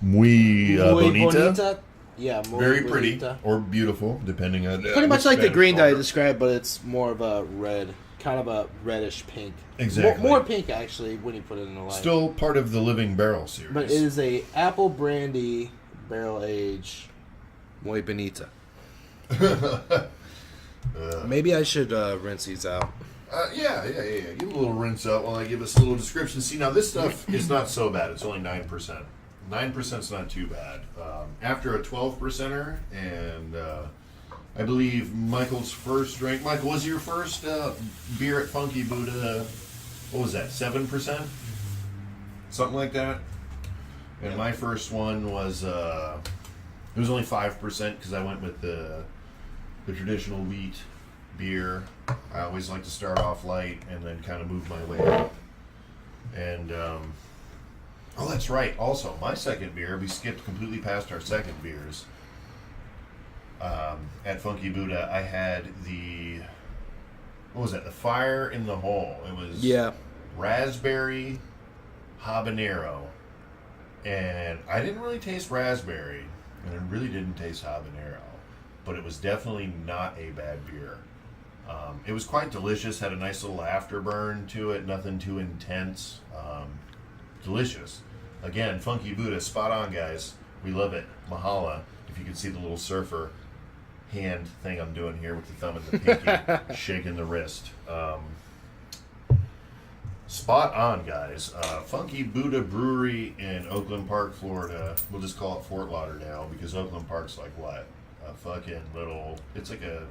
Muy bonita. Yeah, muy Very pretty bonita. or beautiful, depending on Pretty much which like the Spanish green that I order. described, but it's more of a red, kind of a reddish pink. Exactly. More pink actually when you put it in the light. Still part of the Living Barrel series. But it is a apple brandy barrel age muy bonita. Maybe I should rinse these out. Yeah. Give it a little rinse out while I give us a little description. See, now this stuff is not so bad. It's only 9%. 9% is not too bad. After a 12%er, and I believe Michael's first drink. Michael, was your first beer at Funky Buddha, what was that, 7%? Something like that? And my first one was, it was only 5% because I went with the traditional wheat beer. I always like to start off light and then kind of move my way up. And, oh, that's right. Also, my second beer, we skipped completely past our second beers. At Funky Buddha, I had what was that? The Fire in the Hole. It was raspberry habanero. And I didn't really taste raspberry, and it really didn't taste habanero. But it was definitely not a bad beer. It was quite delicious, had a nice little afterburn to it, nothing too intense. Delicious. Again, Funky Buddha, spot on, guys. We love it. Mahala. If you can see the little surfer hand thing I'm doing here with the thumb and the pinky, shaking the wrist. Spot on, guys. Funky Buddha Brewery in Oakland Park, Florida. We'll just call it Fort Lauderdale because Oakland Park's like what? A fucking little. It's like a.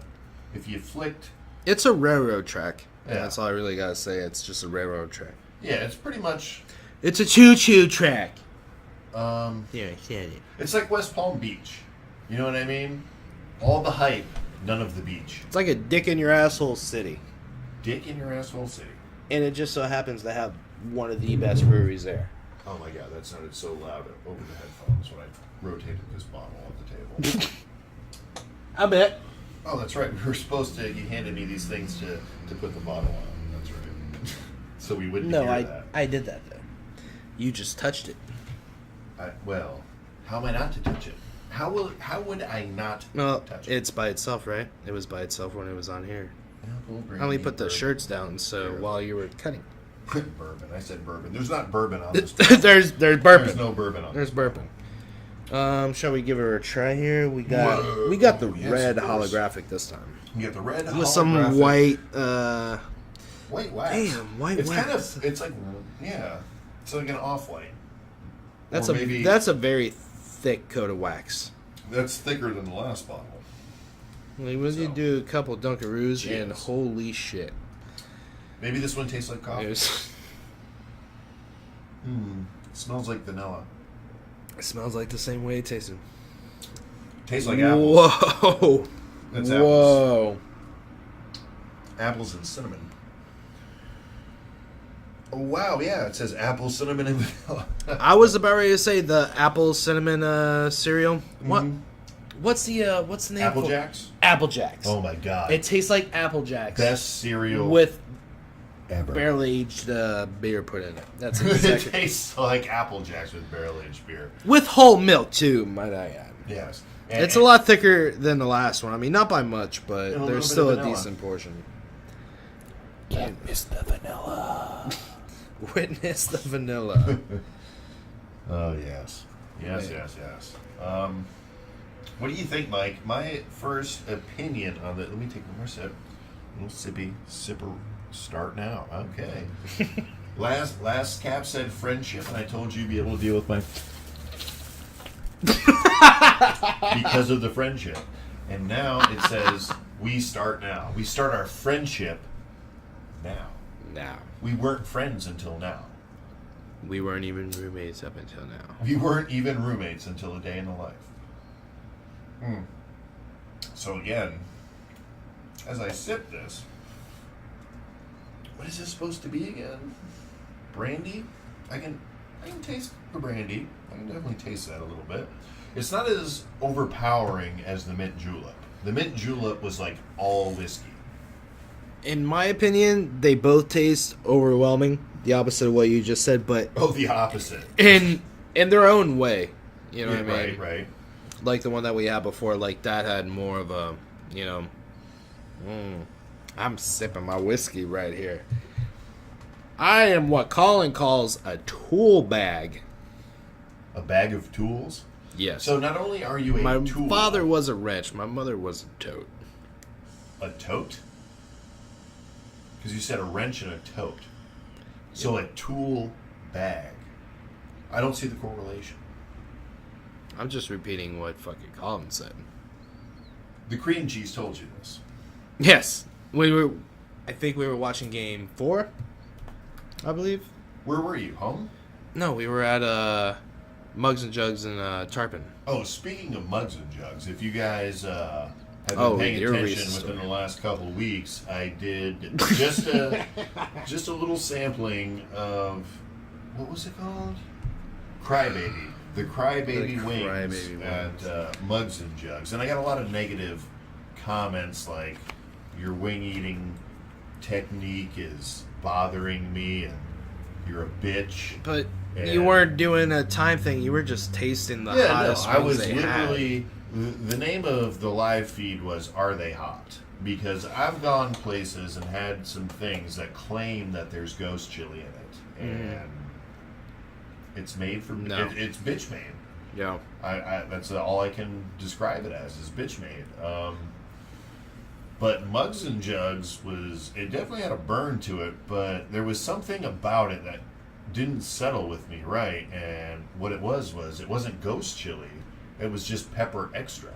If you flicked. It's a railroad track. Yeah. That's all I really gotta say. It's just a railroad track. Yeah, it's pretty much. It's a choo-choo track. Yeah, I said it. It's like West Palm Beach. You know what I mean? All the hype, none of the beach. It's like a dick in your asshole city. Dick in your asshole city. And it just so happens to have one of the best breweries there. Oh my god, that sounded so loud over the headphones when I rotated this bottle on the table. I bet. Oh, that's right. We were supposed to. You handed me these things to put the bottle on. That's right. So we wouldn't hear that. I did that though. You just touched it. Well, how am I not to touch it? How would I not touch it? It's by itself, right? It was by itself when it was on here. Apple, I only brandy, put the bourbon. shirts down, so while you were cutting. Bourbon. I said bourbon. There's not bourbon on this. There's bourbon. There's no bourbon on There's this. bourbon. Shall we give her a try here? We got the yes, red of course. holographic this time. You got the red With some holographic. white White wax. Damn, white it's wax. kind of. It's like it's like an off-white. That's Or maybe a very thick coat of wax. that's thicker than the last bottle. Like when you do a couple Dunkaroos and Cheers. holy shit. Maybe this one tastes like coffee. It Smells like vanilla. smells like the same way it tasted. Tastes like apples. Whoa. That's Whoa. Apples and cinnamon. Oh, wow, yeah, it says apple, cinnamon, and vanilla. I was about ready to say the apple cinnamon cereal. What? Mhm. What's the name? Apple for- Jacks? Apple Jacks. Oh my god. It tastes like Apple Jacks. Best cereal with ever. barrel aged beer put in it. That's It exactly. tastes like Apple Jacks with barrel-aged beer. With whole milk too, might I add. Yes. It's a lot thicker than the last one. I mean, not by much, but And a little there's bit still of a vanilla. decent portion. Can't miss the vanilla. Witness the vanilla. Oh, yes. Yes, Man. yes. What do you think, Mike? My first opinion on that. Let me take one more sip. A little sipper. Start now. Okay. last cap said friendship, and I told you you'd be able to deal with my because of the friendship. And now it says we start now. We start our friendship now. Now. We weren't friends until now. We weren't even roommates up until now. We weren't even roommates until a day in the life. So again, as I sip this, what is this supposed to be again? Brandy? I can taste the brandy. I can definitely taste that a little bit. It's not as overpowering as the mint julep. The mint julep was like all whiskey. In my opinion, they both taste overwhelming. The opposite of what you just said, but Oh, the opposite. in their own way. You know Yeah, what I mean? Right. Like the one that we had before, like that had more of a, I'm sipping my whiskey right here. I am what Colin calls a tool bag. A bag of tools. Yes. So not only are you a My tool, father was a wrench. My mother was a tote. a tote? Because you said a wrench and a tote. So a tool bag. I don't see the correlation. I'm just repeating what fucking Colin said. The cream cheese told you this. Yes. I think we were watching game 4, I believe. Where were you? Home? No, we were at Mugs and Jugs in Tarpon. Oh, speaking of mugs and jugs, if you guys have been Oh, paying your attention recent within story. the last couple of weeks, I did just a little sampling of what was it called? Crybaby. The Crybaby The wings Crybaby at Mugs and Jugs, and I got a lot of negative comments like your wing eating technique is bothering me and you're a bitch. But And- you weren't doing a time thing. You were just tasting the hottest I wings was they literally. The name of the live feed was "Are They Hot?" Because I've gone places and had some things that claim that there's ghost chili in it, and it's made from No. it's bitch made. Yeah. That's all I can describe it as is bitch made. But Mugs and Jugs it definitely had a burn to it, but there was something about it that didn't settle with me right. And what it was it wasn't ghost chili. It was just pepper extract.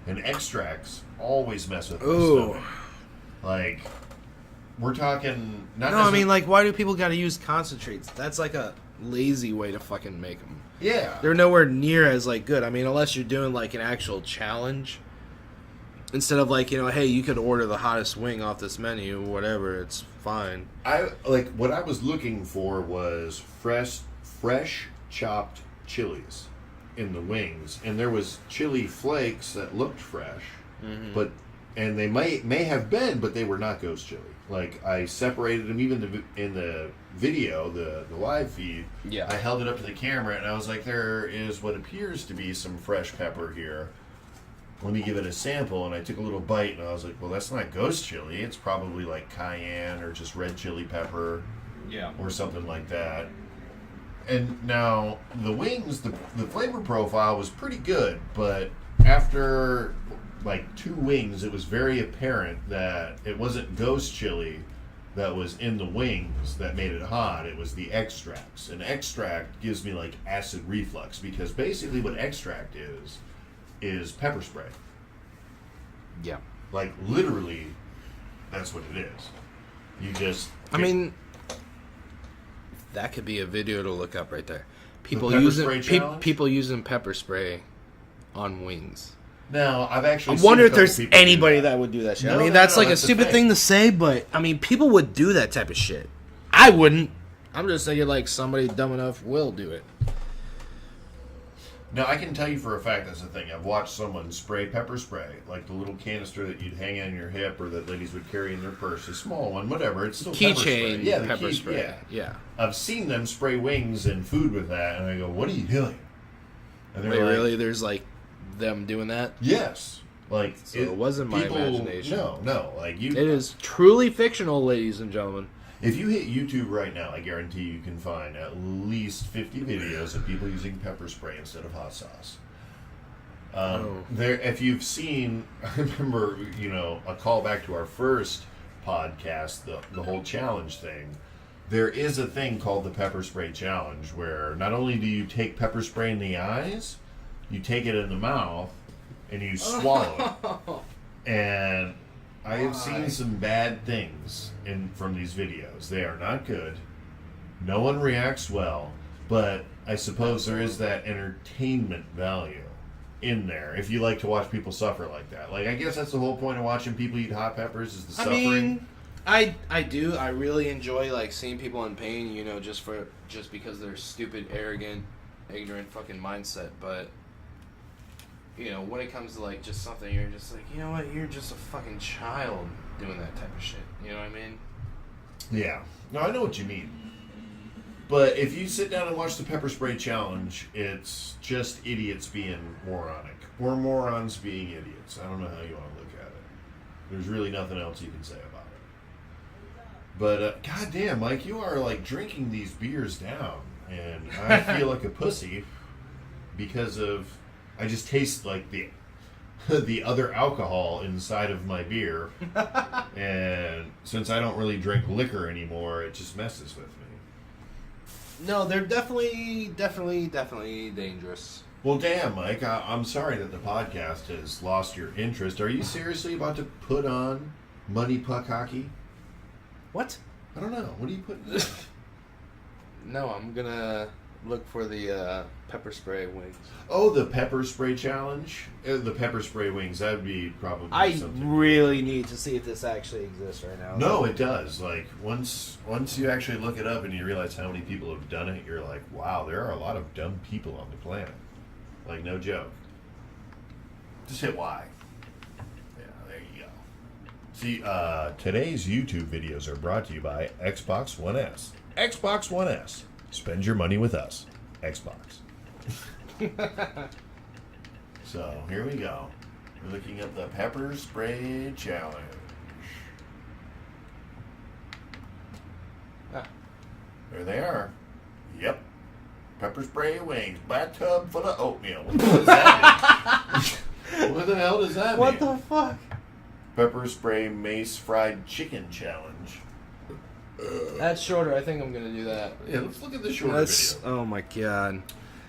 And extracts always mess with my stomach. Like, we're talking... why do people gotta use concentrates? That's like a lazy way to fucking make them. Yeah. They're nowhere near as, like, good. I mean, unless you're doing, like, an actual challenge. Instead of, like, hey, you could order the hottest wing off this menu, whatever, it's fine. What I was looking for was fresh chopped chilies in the wings. And there was chili flakes that looked fresh, and they may have been, but they were not ghost chili. Like, I separated them even in the video, the live feed. Yeah. I held it up to the camera, and I was like, there is what appears to be some fresh pepper here. Let me give it a sample. And I took a little bite, and I was like, well, that's not ghost chili. It's probably like cayenne or just red chili pepper. Yeah. Or something like that. And now, the wings, the flavor profile was pretty good, but after... like 2 wings, it was very apparent that it wasn't ghost chili that was in the wings that made it hot. It was the extracts. And extract gives me like acid reflux, because basically what extract is pepper spray. Yeah. Like, literally, that's what it is. You just... that could be a video to look up right there. People using pepper spray on wings. Now, I've actually I wonder if seen a couple there's people anybody do that would do that shit. No, that's no, like that's a the stupid thing to say, but people would do that type of shit. I wouldn't. I'm just thinking like somebody dumb enough will do it. Now, I can tell you for a fact that's the thing. I've watched someone spray pepper spray, like the little canister that you'd hang on your hip or that ladies would carry in their purse, a small one, whatever. It's still pepper spray. Keychain Yeah, pepper spray. Yeah. I've seen them spray wings and food with that, and I go, what are you doing? And they're Wait, like, really? There's like them doing that? yes. Like, So it wasn't my imagination. No. Like, It is truly fictional, ladies and gentlemen. If you hit YouTube right now, I guarantee you can find at least 50 videos of people using pepper spray instead of hot sauce. If you've seen, I remember, a callback to our first podcast, the whole challenge thing. There is a thing called the pepper spray challenge, where not only do you take pepper spray in the eyes, you take it in the mouth and you swallow it. And I have seen some bad things from these videos. They are not good. No one reacts well, but I suppose there is that entertainment value in there if you like to watch people suffer like that. Like, I guess that's the whole point of watching people eat hot peppers is the suffering. I do. I really enjoy like seeing people in pain, just because they're stupid, arrogant, ignorant fucking mindset, but when it comes to like just something, you're just like, you know what, you're just a fucking child doing that type of shit. You know what I mean? Yeah. No, I know what you mean. But if you sit down and watch the pepper spray challenge, it's just idiots being moronic. Or morons being idiots. I don't know how you want to look at it. There's really nothing else you can say about it. But, goddamn, Mike, you are, like, drinking these beers down. And I feel like a pussy because of... I just taste, like, the other alcohol inside of my beer. And since I don't really drink liquor anymore, it just messes with me. No, they're definitely dangerous. Well, damn, Mike, I'm sorry that the podcast has lost your interest. Are you seriously about to put on Money Puck Hockey? What? I don't know. What are you putting? No, I'm gonna look for the pepper spray wings. Oh, the pepper spray challenge? The pepper spray wings. That would be probably something. I really need to see if this actually exists right now. No, it does. Like, once you actually look it up and you realize how many people have done it, you're like, wow, there are a lot of dumb people on the planet. Like, no joke. Just hit Y. Yeah, there you go. See, today's YouTube videos are brought to you by Xbox One S. Xbox One S. Spend your money with us. Xbox. So, here we go. We're looking at the pepper spray challenge. There they are. Yep. Pepper spray wings, bathtub full of oatmeal. What the hell does that mean? What the hell does that What mean? the fuck? Pepper spray mace fried chicken challenge. That's shorter. I think I'm gonna do that. Yeah, let's look at the shorter That's. video. Oh my god.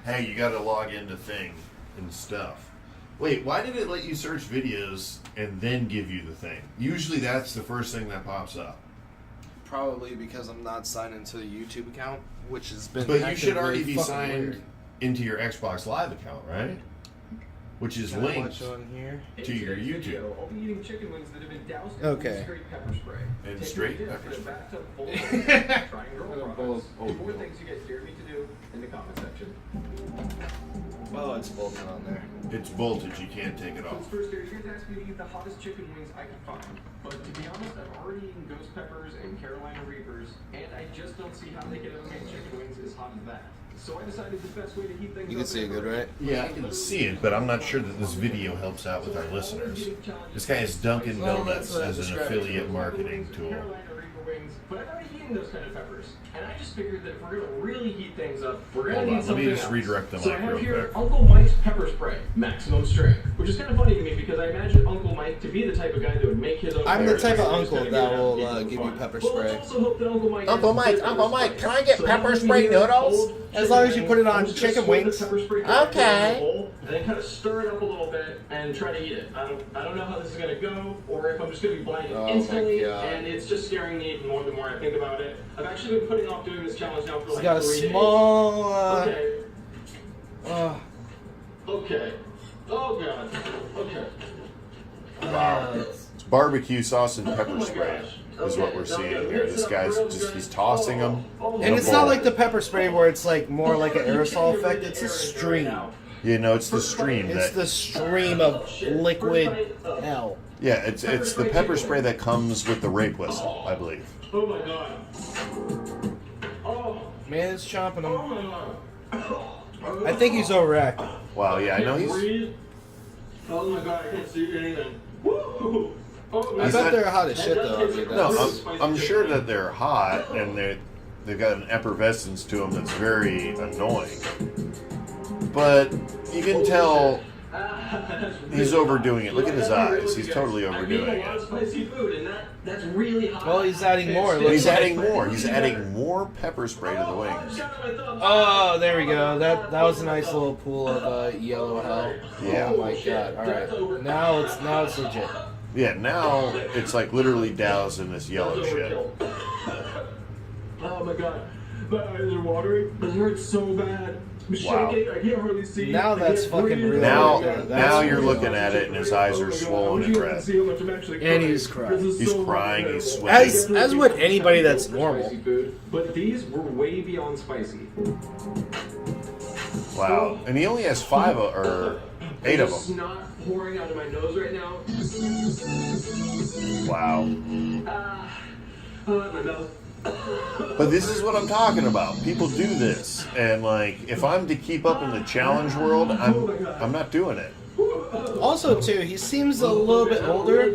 Hey, you got to log into thing and stuff. Wait, why did it let you search videos and then give you the thing? Usually that's the first thing that pops up. Probably because I'm not signed into the YouTube account, which has been. But you acting should already really be fucking signed weird. into your Xbox Live account, right? Which is Can I linked watch on here? to your YouTube. I'll be eating chicken wings that have been doused in Okay. straight pepper spray. And Take straight your dip pepper in a spray. bathtub full of try and grow products. Oh, And more no. things you guys dare me to do in the comment section. Oh, it's bolted on there. It's bolted, you can't take it So off. first, you guys asked me to eat the hottest chicken wings I could find. But to be honest, I've already eaten ghost peppers and Carolina Reapers, and I just don't see how they could ever make chicken wings as hot as that. So I decided the best way to heat things You can up see it good, right? Yeah, I can see it, but I'm not sure that this video helps out with our listeners. This guy is Dunkin' Donuts as an affiliate marketing tool. Carolina Reaper wings, but I've already eaten those kind of peppers. And I just figured that if we're gonna really heat things up, we're gonna Hold need on, let something me just else. redirect the So mic I have real here quick. Uncle Mike's pepper spray, maximum strength, which is kind of funny to me because I imagine Uncle Mike to be the type of guy that would make his own. I'm the pepper type of spray. uncle Just that kinda will get it out and give keep you it pepper fun. Well, spray. let's also hope that Uncle Mike Uncle has Mike, pepper Uncle Mike, spray. can I get So pepper I'm spray gonna use noodles? old As chicken long as you wings. put it on I'm just gonna chicken squeeze wings. the pepper spray Okay. in the bowl and then kind of stir it up a little bit and try to eat it. I don't know how this is gonna go, or if I'm just gonna be blinded Oh my instantly, God. and it's just scaring me even more the more I think about it. I've actually been putting off doing this challenge now for He's like got a 3 days. small. Okay. Uh, Okay. Oh god. Okay. It's barbecue sauce and Oh pepper my spray gosh. is what we're seeing here. This guy's just, he's tossing them. and it's not like the pepper spray where it's like more like an aerosol effect. It's a stream. You know, it's the stream It's that, the stream of liquid hell. yeah, it's the pepper spray that comes with the rape whistle, I believe. Oh my god. Oh. Man, it's chomping Oh him. my god. I think he's overacting. Wow, yeah, I know he's. Breathe. Oh my god, I can't see anything. Woo! Oh, I He's bet not- they're hot as shit though. I mean, No, that's- I'm sure that they're hot and they've got an effervescence to them that's very annoying. But you can tell he's overdoing it. Look at his eyes. He's totally overdoing I made a lot of it. spicy food, and that's really hot. Well, he's adding more. It looks He's like. adding more. He's adding more pepper spray to the wings. Oh, there we go. That was a nice little pool of yellow hell. Yeah. Oh my god. All right. Now it's legit. Yeah, now it's like literally doused in this yellow shit. Oh my god. My eyes are watering. It hurts so bad. I'm Wow. shaking. I can't hardly see. Now I that's can't fucking breathe. real. Now, Yeah, that's now you're real. looking at it and his eyes Oh are my God. swollen I and wish you could red. see how much I'm actually And he's crying. This is He's so crying, terrible. he's sweating. As would anybody that's normal. Spicy food, but these were way beyond spicy. Wow. And he only has 5 or 8 of There's them. snot pouring out of my nose right now. Wow. My mouth. But this is what I'm talking about. People do this, and like, if I'm to keep up in the challenge world, I'm not doing it. Also, too, he seems a little bit older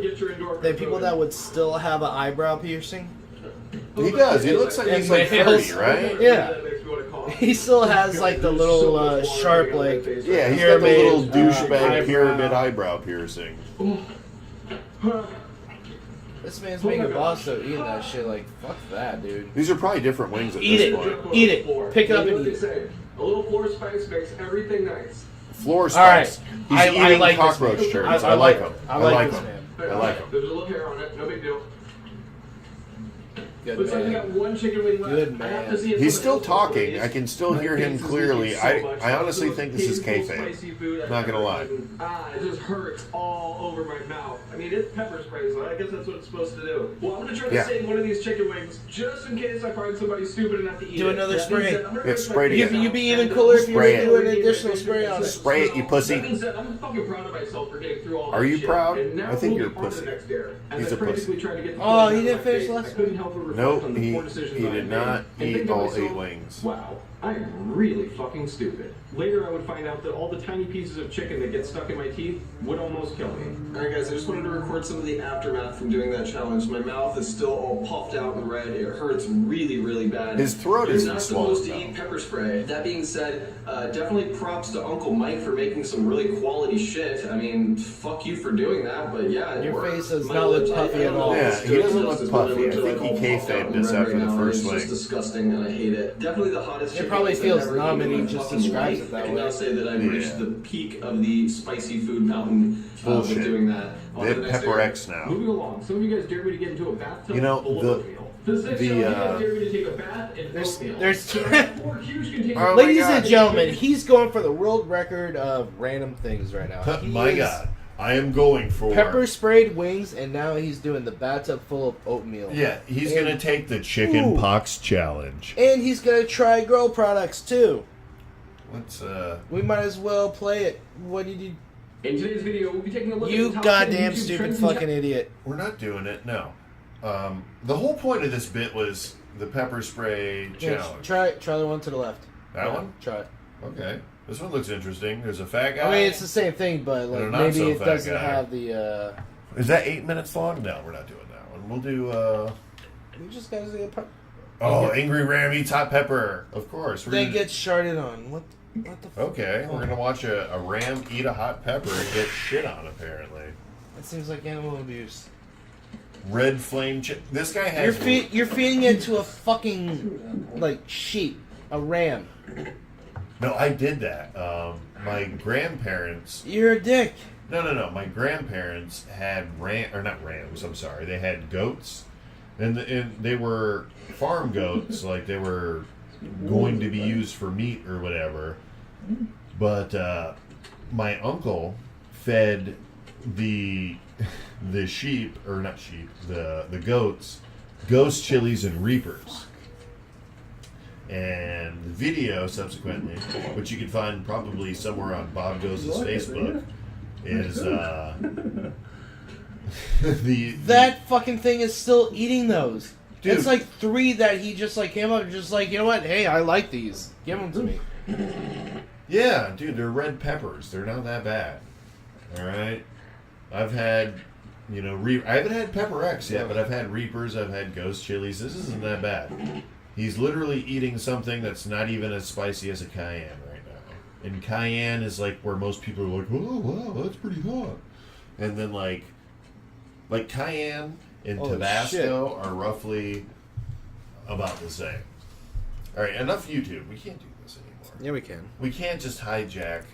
than people that would still have an eyebrow piercing. He does. He looks like he's like 30, right? Yeah. He still has like the little sharp like. Yeah, he's got the little douchebag eyebrow. pyramid eyebrow piercing. This man's being a boss though, eating that shit. Like, fuck that, dude. These are probably different wings at Eat this it. point. Eat it. Pick it up and eat it. A little floor spice makes everything nice. Floor All right. spice. He's I eating like this cockroach man. turds. I like them. I like this them. man. I like them. There's a little hair on it. No big deal. Good Looks like we got man. one chicken wing left. Good I have man. to see if He's still somebody else wants talking. these. I can still hear him clearly. I honestly think this is kayfabe. Not gonna lie. It just hurts all over my mouth. I mean, it's pepper spray, so I guess that's what it's supposed to do. Well, I'm gonna try to Yeah. save one of these chicken wings just in case I find somebody stupid enough to eat Do it. another That being spray. said, I'm gonna Yeah, rinse my spray it face again. You'd out be even and cooler if you Spray were it. doing additional spray on it. Spray it, you pussy. That being said, I'm fucking proud of myself for getting through all Are that you shit. proud? And now I think we'll you're a get on to pussy. the next dare. As He's I a pussy. frantically tried to get the Oh, flavor he out didn't of my finish face, last I couldn't one? help but reflect Nope, on the he poor decisions I did had not made and eat think to all myself, 8 wings. Wow, I am really fucking stupid. Later I would find out that all the tiny pieces of chicken that get stuck in my teeth would almost kill me. Alright guys, I just wanted to record some of the aftermath from doing that challenge. My mouth is still all puffed out and red. It hurts really, really bad. His throat You're isn't not swollen, supposed to eat pepper spray. That being said, definitely props to Uncle Mike for making some really quality shit. I mean, fuck you for doing that, but yeah, it Your worked. face does My not look lips, puffy at all. Yeah, he doesn't look It's puffy. I think all he puffed out kayfabed and this red after right the now, first and week. It's just disgusting and I hate it. Definitely the hottest It chicken probably wings I've feels ever numb eaten and in he my just fucking describes life. it that I can way. now say that I've Yeah. reached the peak of the spicy food mountain Bullshit. with doing that. On They to have the next Pepper area. X now. Moving along, some of you guys dare me to get into a bathtub You know, full the- of oatmeal. For the next the, show, you guys dare me to take a bath in There's- oatmeal. there's- So I have 4 huge containers Oh of my Ladies God. and gentlemen, he's going for the world record of random things right now. He My is God, I am going for Pepper sprayed wings, and now he's doing the bathtub full of oatmeal. Yeah, he's And- gonna take the chicken Ooh. pox challenge. And he's gonna try grow products too. Let's We might as well play it. What did you? In today's video, we'll be taking a look You at the top 10 goddamn YouTube stupid trends and fucking idiot. we're not doing it. No. The whole point of this bit was the pepper spray Yeah, challenge. try the one to the left. That one? Try it. Okay. This one looks interesting. There's a fat guy. I mean, it's the same thing, but like And a not maybe so it fat doesn't guy. have the. Is that 8 minutes long? No, we're not doing that one. We'll do. You just gotta see a Oh, Angry Ram eats hot pepper. Of course. We're They gonna- get sharded on. What the? Okay, we're gonna watch a ram eat a hot pepper and get shit on. Apparently, That seems like animal abuse. red flame. This guy has. You're feeding it to a fucking like sheep, a ram. No, I did that. My grandparents. You're a dick. No. My grandparents had not rams. I'm sorry. They had goats, and they were farm goats. Like they were going to be used for meat or whatever. But my uncle fed the sheep, or not sheep, the goats, ghost chilies and reapers. And the video subsequently, which you can find probably somewhere on Bob Goes' Facebook, is That fucking thing is still eating those. Dude. It's like 3 that he just like came up and just like, you know what? Hey, I like these. Give them to me. Yeah, dude, they're red peppers. They're not that bad. All right, I've had, I haven't had Pepper X yet, but I've had Reapers. I've had Ghost Chilies. This isn't that bad. He's literally eating something that's not even as spicy as a cayenne right now. And cayenne is like where most people are like, oh wow, that's pretty hot. And then like cayenne and Holy Tabasco are roughly about the same. All right, enough YouTube. We can't do this anymore. Yeah, we can. We can't just hijack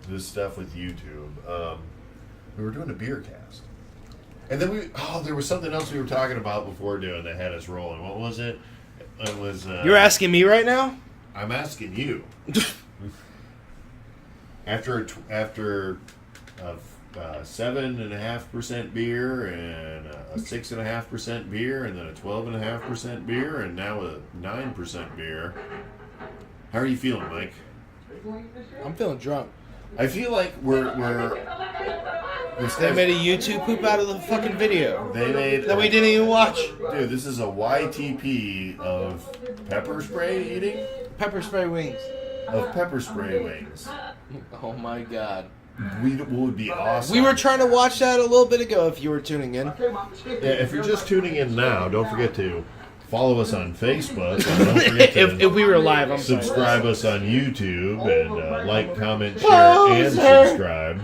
this stuff with YouTube. We were doing a beer cast. And then there was something else we were talking about before doing that had us rolling. What was it? It was... You're asking me right now? I'm asking you. After 7.5% beer and a 6.5% beer and then a 12.5% beer and now a 9% beer. How are you feeling, Mike? I'm feeling drunk. I feel like we're They made a YouTube poop out of the fucking video They made that we didn't even watch. Dude, this is a YTP of pepper spray eating Pepper spray wings. of pepper spray wings. Oh my god. Would be awesome. We were trying to watch that a little bit ago if you were tuning in. Yeah, if you're just tuning in now, don't forget to follow us on Facebook. And don't forget to if we were live, I'm sorry. subscribe us on YouTube and like, comment, share, and subscribe.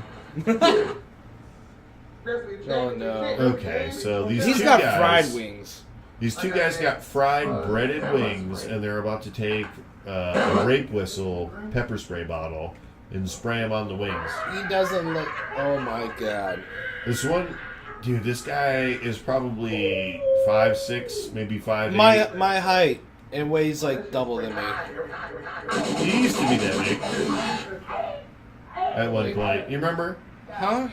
Oh no. Okay, so these He's two got guys, fried wings. These two guys got fried breaded wings, and they're about to take a rape whistle pepper spray bottle and spray them on the wings. He doesn't look. Oh my god. This one, dude, this guy is probably 5'6", maybe 5'8". My height and weighs like double than me. He used to be that big at one point. You remember? Huh?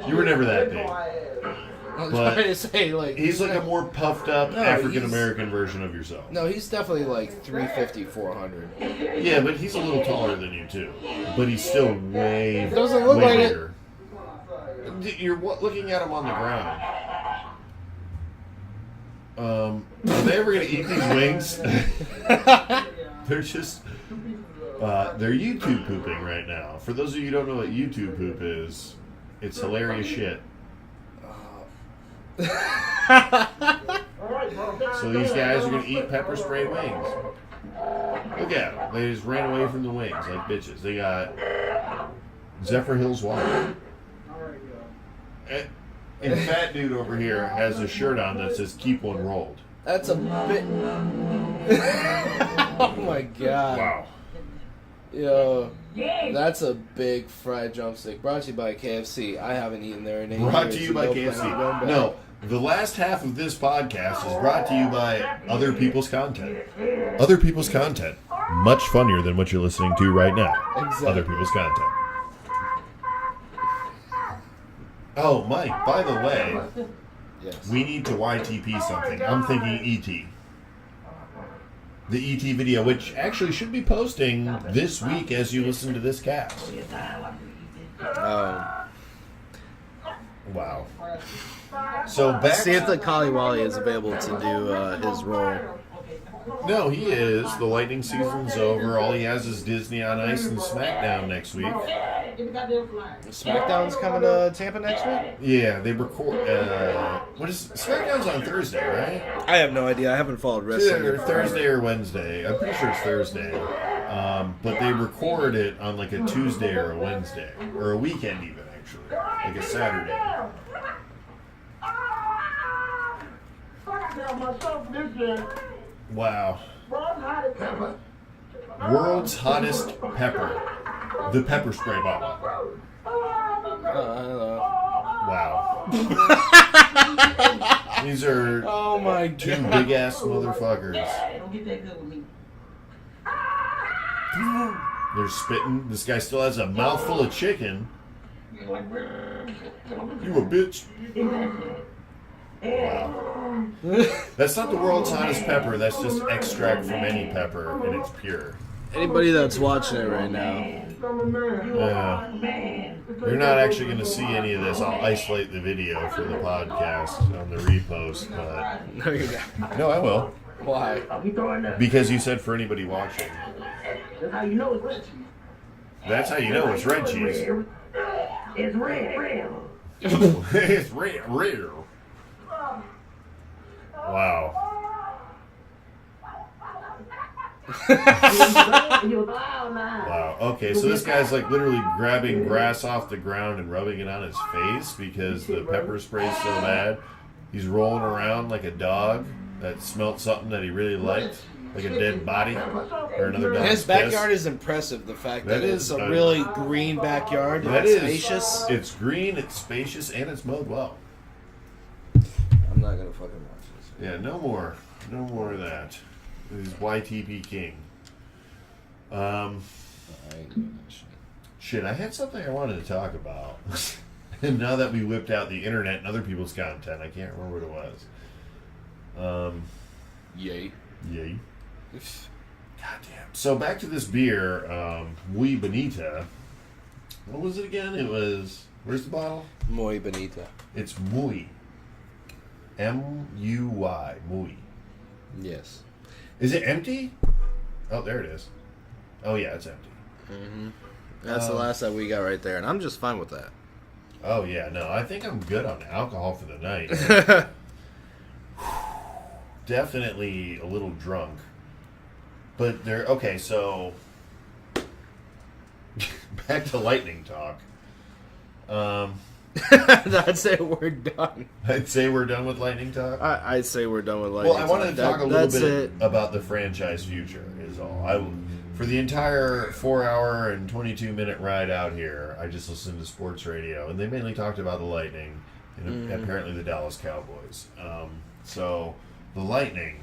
You were never that big. I was But trying to say like He's like a more puffed up No, African American version of yourself. No, he's definitely like 350, 400. Yeah, but he's a little taller than you too. But he's still way, Doesn't look way like it. bigger. You're looking at him on the ground. Are they ever gonna eat these wings? They're just they're YouTube pooping right now. For those of you who don't know what YouTube poop is, it's hilarious shit. So these guys are gonna eat pepper spray wings. Look at them. They just ran away from the wings like bitches. They got Zephyr Hills water. And fat dude over here has a shirt on that says "Keep one rolled." That's a bit. Oh my god! Wow. Yo, that's a big fried drumstick. Brought to you by KFC. I haven't eaten there in 8 years. Brought to you by No KFC. plan on going back. No, the last half of this podcast is brought to you by other people's content. Other people's content, much funnier than what you're listening to right now. Exactly. Other people's content. Oh, Mike, by the way, Yes. we need to YTP something. I'm thinking ET. The ET video, which actually should be posting this week as you listen to this cast. Wow. So back. See if the Kaliwali is available to do his role. No, he is. The lightning season's over. All he has is Disney on Ice and SmackDown next week. SmackDown's coming to Tampa next week? Yeah, they record. What is SmackDown's on Thursday, right? I have no idea. I haven't followed It's wrestling. either Thursday or Wednesday. I'm pretty sure it's Thursday. But they record it on like a Tuesday or a Wednesday or a weekend even actually, like a Saturday. Wow. World's hottest pepper. The pepper spray bottle. Wow. These are Oh my two god. big ass motherfuckers. They're spitting. This guy still has a mouthful of chicken. You a bitch. Wow. That's not the world's hottest pepper. That's just extract from any pepper, and it's pure. Anybody that's watching it right now, You're not actually going to see any of this. I'll isolate the video for the podcast on the repost, but no, you're not. no, I will. Why? Because you said for anybody watching. That's how you know it's red cheese. That's how you know it's red cheese. It's red. It's rare. Wow. Wow. Okay, so this guy's like literally grabbing grass off the ground and rubbing it on his face because the pepper spray's so bad. He's rolling around like a dog that smelt something that he really liked, like a dead body or another dog's His backyard piss. is impressive. The fact That that is it's a a- really green backyard. That It's is spacious. It's green, it's spacious, and it's mowed well. I'm not gonna fucking watch this. Yeah, no more of that. He's YTP King. I ain't doing that shit. Shit, I had something I wanted to talk about. And now that we whipped out the internet and other people's content, I can't remember what it was. Yay. Yay. Goddamn. So back to this beer, Muy Bonita. What was it again? It was, where's the bottle? Muy bonita. It's Muy. M-U-Y. Muy. Yes. Is it empty? Oh, there it is. Oh, yeah, it's empty. Mm-hmm. That's the last that we got right there, and I'm just fine with that. Oh, yeah, no, I think I'm good on alcohol for the night. Definitely a little drunk. But they're, okay, so back to lightning talk. I'd say we're done. I'd say we're done with lightning talk. I'd say we're done with lightning. Well, I wanted to talk a little That's bit it. about the franchise future is all. For the entire 4-hour and 22-minute ride out here, I just listened to sports radio, and they mainly talked about the Lightning and apparently the Dallas Cowboys. So, the Lightning.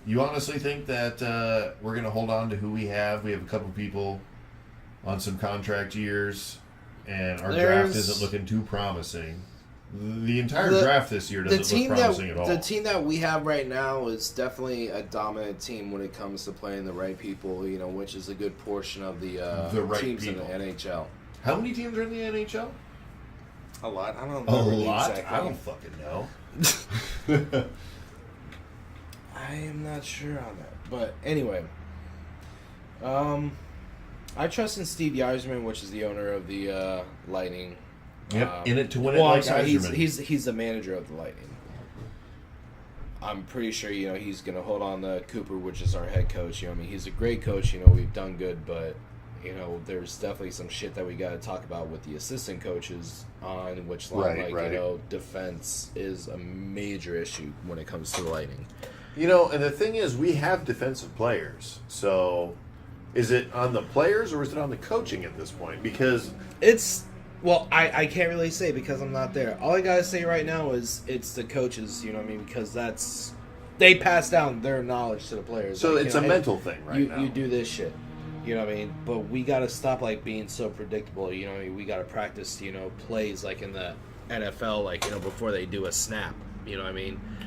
You honestly think that we're going to hold on to who we have? We have a couple people on some contract years, and our draft isn't looking too promising. The entire draft this year doesn't look promising at all. The team that we have right now is definitely a dominant team when it comes to playing the right people, you know, which is a good portion of the right teams people. in the NHL. How many teams are in the NHL? A lot. I don't A remember the lot? exact I don't count. fucking know. I am not sure on that, but anyway, I trust in Steve Yzerman, which is the owner of the Lightning. Yep, in it to win it. Well, like I'm sorry, Yzerman. he's the manager of the Lightning. I'm pretty sure he's gonna hold on to Cooper, which is our head coach. I mean, he's a great coach. We've done good, but there's definitely some shit that we got to talk about with the assistant coaches on which line, Right. Defense is a major issue when it comes to the Lightning. And the thing is, we have defensive players. So, is it on the players or is it on the coaching at this point? Because Well, I can't really say because I'm not there. All I gotta say right now is it's the coaches, because they pass down their knowledge to the players. So it's a hey, mental thing now. You do this shit, But we gotta stop being so predictable. We gotta practice, plays like in the NFL, before they do a snap.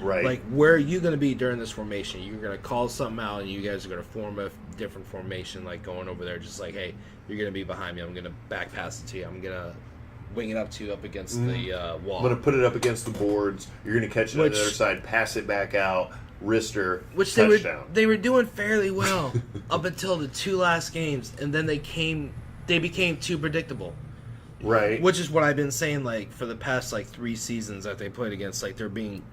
Right. Like, where are you gonna be during this formation? You're gonna call something out, and you guys are gonna form a different formation, like going over there, just like, hey, you're gonna be behind me. I'm gonna back pass it to you. I'm gonna wing it up to you up against the wall. I'm going to put it up against the boards. You're going to catch it on the other side, pass it back out, wrister, which touchdown. they were doing fairly well up until the two last games, and then they became too predictable. Right. Which is what I've been saying for the past 3 seasons that they played against. They're being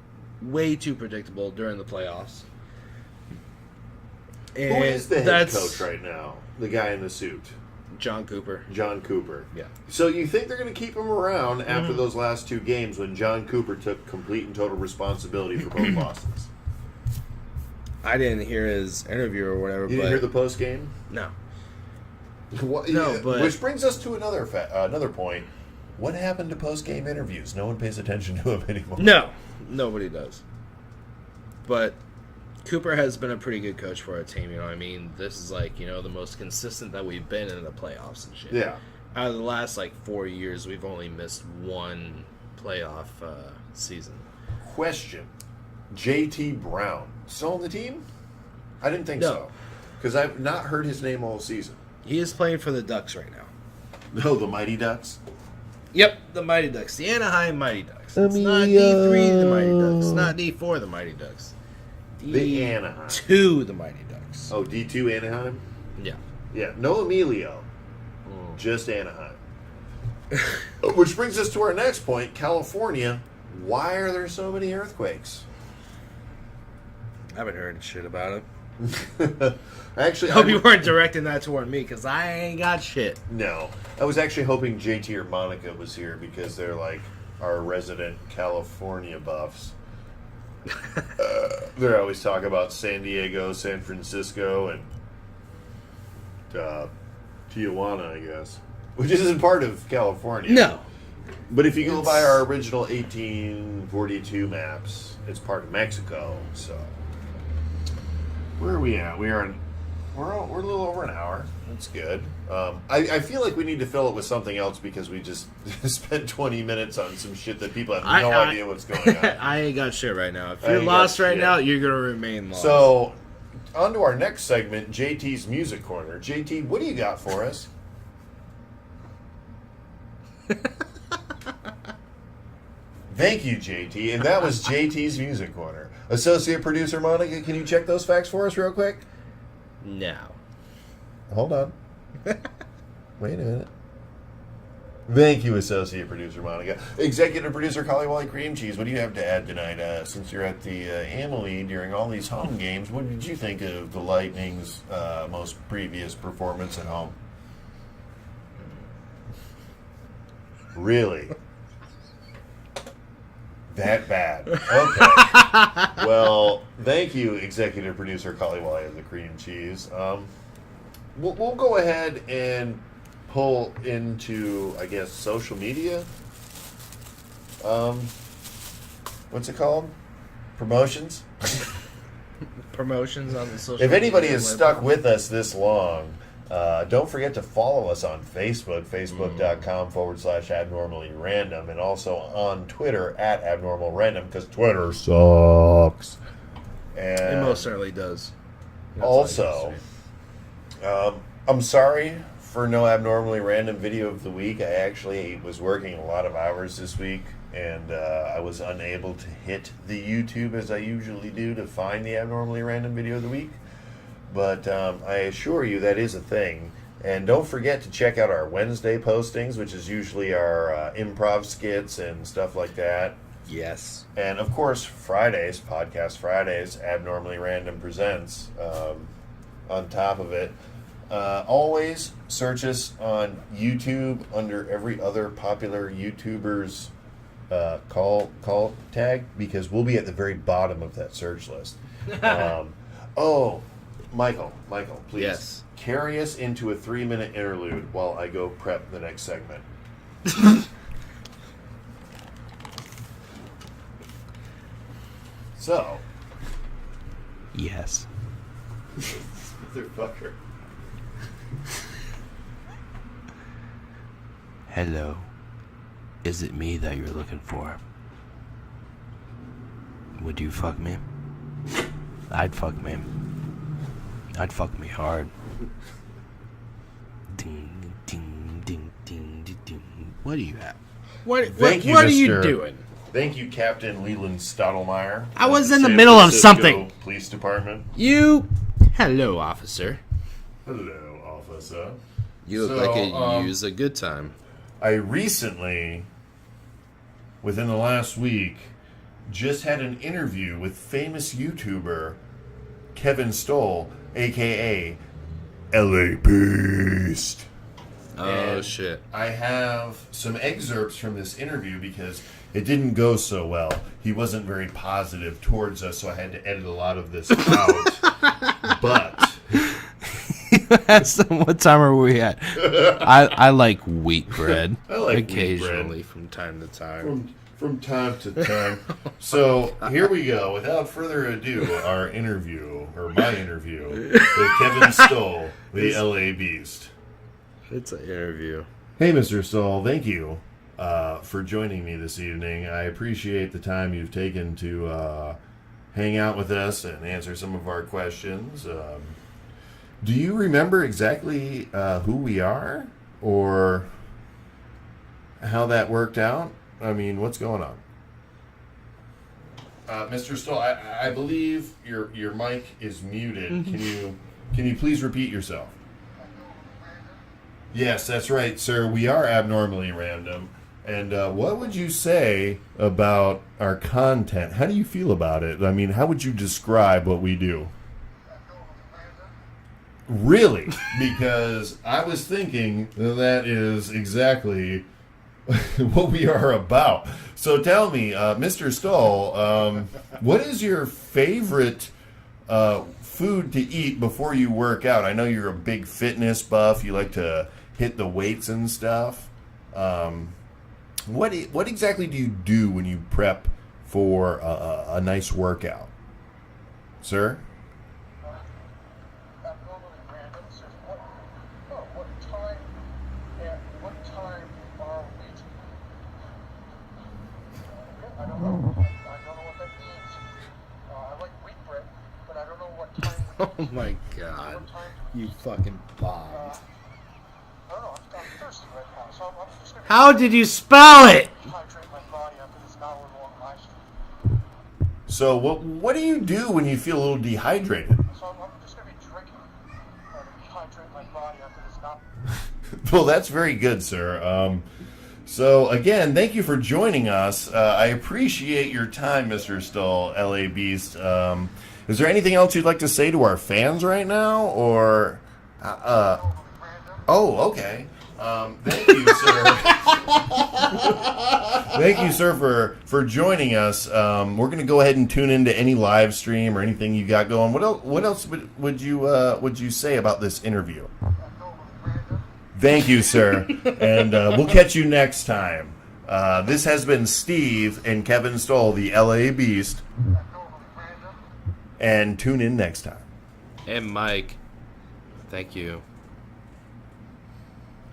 way too predictable during the playoffs. And who is the head coach right now? The guy in the suit. John Cooper. Yeah. So you think they're going to keep him around after those last 2 games when John Cooper took complete and total responsibility for both losses? I didn't hear his interview or whatever. You didn't hear the post game? No. But which brings us to another point. What happened to post game interviews? No one pays attention to them anymore. No, nobody does. But Cooper has been a pretty good coach for our team. This is the most consistent that we've been in the playoffs and shit. Yeah. Out of the last 4 years, we've only missed 1 playoff season. Question: JT Brown still on the team? I didn't think No. so, because I've not heard his name all season. He is playing for the Ducks right now. No, the Mighty Ducks. Yep, the Mighty Ducks, the Anaheim Mighty Ducks. It's not D3, the Mighty Ducks. It's not D4, the Mighty Ducks. The Anaheim. D2, the Mighty Ducks. Oh, D2 Anaheim? Yeah. Yeah, no Emilio. Just Anaheim. Which brings us to our next point, California. Why are there so many earthquakes? I haven't heard shit about it. Actually, I hope you weren't directing that toward me, because I ain't got shit. No. I was actually hoping JT or Monica was here because they're our resident California buffs. They're always talking about San Diego, San Francisco, and Tijuana, I guess. Which isn't part of California. No. But if you go by our original 1842 maps, it's part of Mexico, so... Where are we at? We're a little over an hour. That's good. I feel like we need to fill it with something else because we just spent 20 minutes on some shit that people have no idea what's going on. I ain't got shit right now. If you're lost right now, you're going to remain lost. So, on to our next segment, JT's Music Corner. JT, what do you got for us? Thank you, JT. And that was JT's Music Corner. Associate producer Monica, can you check those facts for us real quick? No. Hold on. Wait a minute. Thank you, Associate Producer Monica. Executive Producer Kaliwali Cream Cheese, what do you have to add tonight? Since you're at the Amalie during all these home games, what did you think of the Lightning's most previous performance at home? Really? That bad. Okay. Well, thank you, Executive Producer Kaliwali of the Cream Cheese. We'll go ahead and pull into, I guess, social media. What's it called? Promotions? Promotions on the social If anybody media has stuck with us this long, don't forget to follow us on Facebook, facebook.com/abnormally random, and also on Twitter @abnormalrandom, because Twitter sucks. And It most certainly does. That's also, I'm sorry for No Abnormally Random Video of the Week. I actually was working a lot of hours this week, and I was unable to hit the YouTube as I usually do to find the Abnormally Random Video of the Week. But I assure you that is a thing. And don't forget to check out our Wednesday postings, which is usually our improv skits and stuff like that. Yes. And, of course, Fridays, Podcast Fridays, Abnormally Random Presents on top of it. Always search us on YouTube under every other popular YouTuber's call tag, because we'll be at the very bottom of that search list. Michael, please. Yes. Carry us into a 3-minute interlude while I go prep the next segment. So. Yes. Motherfucker. Hello. Is it me that you're looking for? Would you fuck me? I'd fuck me. I'd fuck me hard. Ding, ding, ding, ding, ding, ding. What do you have? What Thank are you, you Mr. doing? Thank you, Captain Leland Stottlemyre. I was of in the San middle of Francisco something. Police Department. Hello, officer. Hello, officer. You look like you use a good time. I recently, within the last week, just had an interview with famous YouTuber Kevin Stoll, a.k.a. LA Beast. Oh, And shit. I have some excerpts from this interview because it didn't go so well. He wasn't very positive towards us, so I had to edit a lot of this out. But What time are we at? I like wheat bread. I like Occasionally, from time to time. from time to time. So here we go. Without further ado, our interview, or my interview, with Kevin Stoll, the LA Beast. It's an interview. Hey, Mr. Stoll, thank you for joining me this evening. I appreciate the time you've taken to hang out with us and answer some of our questions. Do you remember exactly who we are, or how that worked out? I mean, what's going on? Mr. Stoll, I believe your mic is muted. Can you please repeat yourself? Yes, that's right, sir. We are abnormally random. And what would you say about our content? How do you feel about it? I mean, how would you describe what we do? Really? Because I was thinking that is exactly what we are about. So tell me, Mr. Stoll, what is your favorite food to eat before you work out? I know you're a big fitness buff. You like to hit the weights and stuff. What exactly do you do when you prep for a nice workout, sir? I don't know what that means. I like wheat bread, but I don't know what time. Oh my god. You fucking bombed. I don't know. I'm thirsty right now, so I'm just gonna How did you spell it? hydrate my body after this hour-long live stream. So what do you do when you feel a little dehydrated? So I'm just gonna be drinking to hydrate my body after this hour. Well, that's very good, sir. So, again, thank you for joining us. I appreciate your time, Mr. Stoll, LA Beast. Is there anything else you'd like to say to our fans right now? Or, oh, okay. Thank you, sir. Thank you, sir, for joining us. We're going to go ahead and tune into any live stream or anything you got going. What else would you say about this interview? Thank you, sir. And we'll catch you next time. This has been Steve and Kevin Stoll, the LA Beast. And tune in next time. And Mike. Thank you.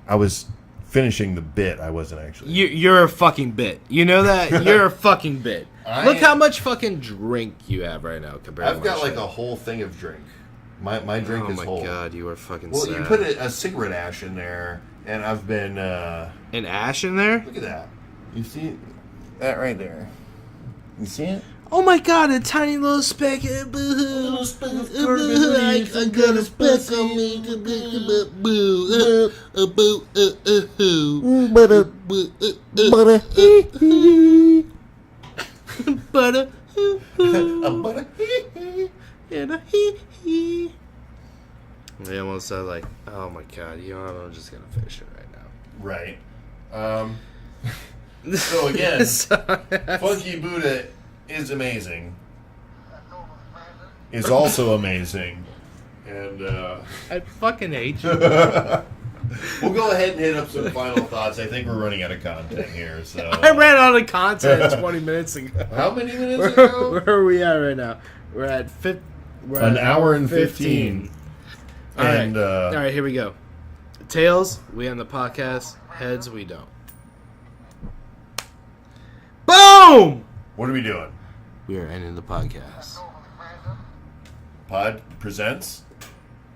I was finishing the bit. I wasn't actually. You're a fucking bit. You know that? You're a fucking bit. Look how much fucking drink you have right now compared to I've my got like shit. a whole thing of drink. My drink is Oh whole. my god, you are fucking Well, sad. you put a cigarette ash in there, and I've been. An ash in there? Look at that. You see that right there? You see it? Oh my god, a tiny little speck of boo-hoo. I got a speck on me. Boo. Butter. And a hee. They almost said like, oh my god, you know what, I'm just gonna finish it right now. Right. So again, Funky Buddha is amazing. Is also amazing. And I fucking hate you. we'll go ahead and hit up some final thoughts. I think we're running out of content here. So I ran out of content 20 minutes ago. How many minutes ago? Where are we at right now? We're at An hour and 15. All right. And All right, here we go. Tails, we end the podcast. Heads, we don't. Boom! what are we doing? We are ending the podcast. Pod presents.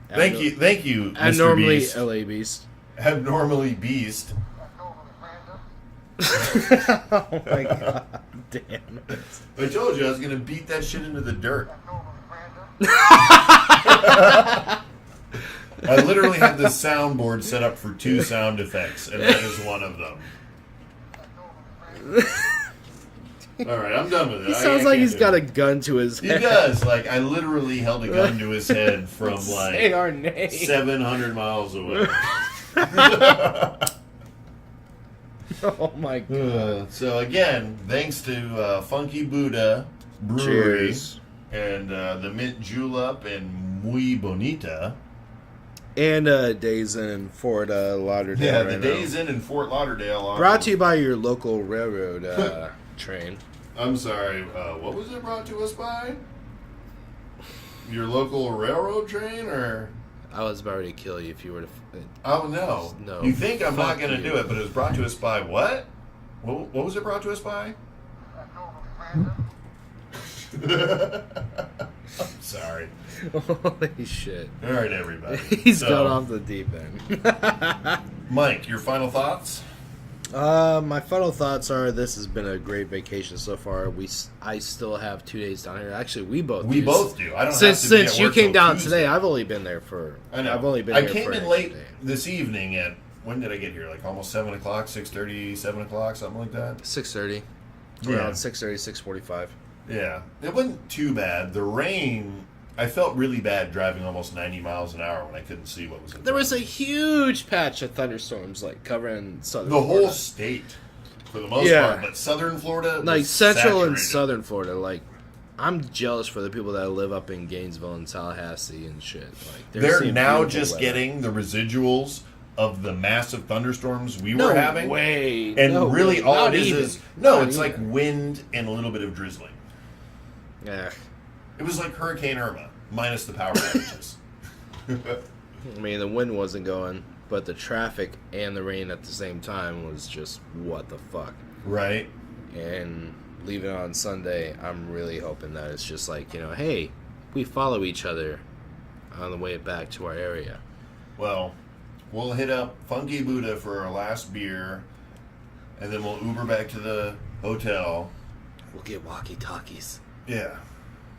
Thank you, Mr. Abnormally Beast. LA Beast. Abnormally Beast. Oh my god, damn it. I told you I was gonna beat that shit into the dirt. I literally had the soundboard set up for 2 sound effects, and that is one of them. All right, I'm done with it. He sounds like he's got a gun to his He head. does. Like, I literally held a gun to his head from Say like our name. 700 miles away. Oh my god. So again, thanks to Funky Buddha Brewery Cheers. and the Mint Julep and Muy Bonita. And Days in Fort Lauderdale. Yeah, right the now. Days Inn in Fort Lauderdale. Brought to you by your local railroad train. I'm sorry, what was it brought to us by? Your local railroad train, or? I was about to kill you if you were to. Oh, no. No. You think I'm not Fuck going to you. do it, but it was brought to us by what? What was it brought to us by? I'm sorry. Holy shit. All right, everybody. He's So, got off the deep end. Mike, your final thoughts? My final thoughts are: this has been a great vacation so far. I still have 2 days down here. Actually, we both We do. both do. I don't Since have to be since at you work came till down Tuesday. today, I've only been there for. I know. I've only been. I here came for in a late day. this evening at, when did I get here? Like almost 7 o'clock, 6:30, 7 o'clock, something like that? 6:30. Yeah. Around 6:30, 6:45. Yeah. It wasn't too bad. The rain, I felt really bad driving almost 90 miles an hour when I couldn't see what was in There front was a of me. huge patch of thunderstorms, like covering southern. The whole Florida. state, for the most Yeah. part. But southern Florida, Like was central and saturated. southern Florida. Like, I'm jealous for the people that live up in Gainesville and Tallahassee and shit. Like, They're seeing now beautiful just weather. getting the residuals of the massive thunderstorms we No were having. way. And No really, way. all Not it is even. is no. Not It's even. like wind and a little bit of drizzling. Yeah. It was like Hurricane Irma minus the power outages. I mean, the wind wasn't going, but the traffic and the rain at the same time was just what the fuck. Right. And leaving on Sunday, I'm really hoping that it's just like, hey, we follow each other on the way back to our area. Well, we'll hit up Funky Buddha for our last beer, and then we'll Uber back to the hotel. We'll get walkie-talkies. Yeah.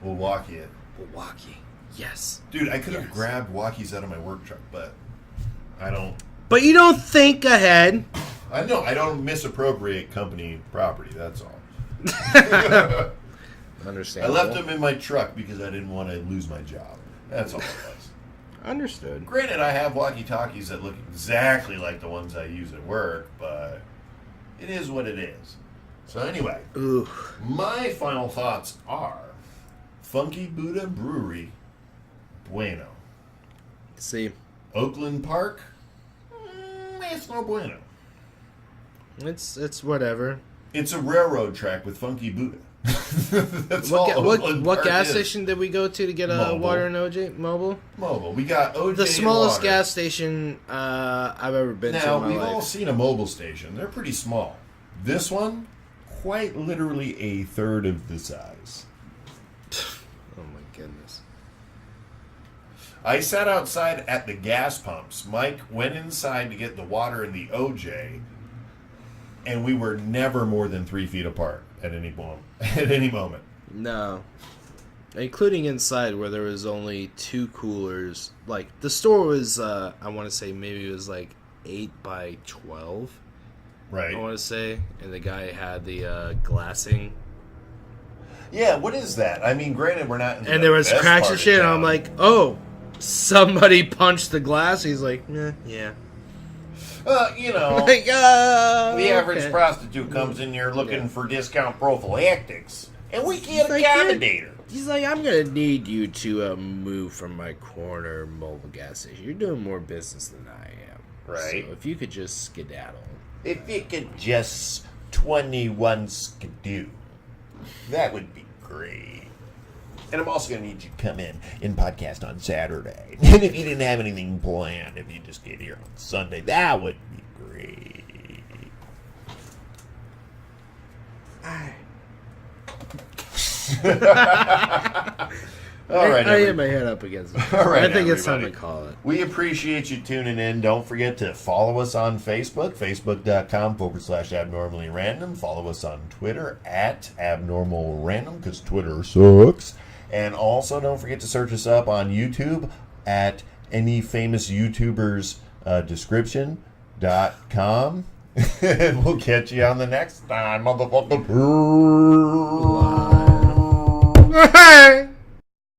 We'll walkie it. We'll walkie. Yes. Dude, I could have Yes. grabbed walkies out of my work truck, but I don't. But you don't think ahead. I know I don't misappropriate company property. That's all. Understandable. I left them in my truck because I didn't want to lose my job. That's all it was. Understood. Granted, I have walkie-talkies that look exactly like the ones I use at work, but it is what it is. So anyway, Ooh. my final thoughts are Funky Buddha Brewery, bueno. See, Oakland Park, it's no bueno. it's whatever. It's a railroad track with Funky Buddha. That's all What Oakland what Park gas is. station did we go to get a Mobile. water and OJ? Mobile? Mobile. We got OJ The smallest water. gas station I've ever been to Now, in my we've life. all seen a mobile station. They're pretty small. This one, quite literally a third of the size. Oh my goodness. I sat outside at the gas pumps. Mike went inside to get the water in the OJ, and we were never more than 3 feet apart at any moment. At any moment. No. Including inside where there was only 2 coolers. Like, the store was, I want to say maybe it was like 8 by 12. Right. I want to say. And the guy had the glassing. Yeah, what is that? I mean, granted, we're not in And there was best cracks part and of shit, and town. I'm like, oh, somebody punched the glass. He's like, yeah. You know, Like, the average okay. prostitute comes in here looking for discount prophylactics, and we can't Like, accommodate her. He's like, I'm going to need you to move from my corner mobile gas station. You're doing more business than I am. Right. So if you could just skedaddle. If you could just 21 skidoo, that would be great. And I'm also going to need you to come in podcast on Saturday. And if you didn't have anything planned, if you just get here on Sunday, that would be great. All right, I had my head up against it. All right, I think it's time to everybody. call it. We appreciate you tuning in. Don't forget to follow us on Facebook, facebook.com/abnormally random. Follow us on Twitter @abnormalrandom, because Twitter sucks. And also don't forget to search us up on YouTube at any famous YouTuber's description.com. And we'll catch you on the next time, motherfucker. Hey!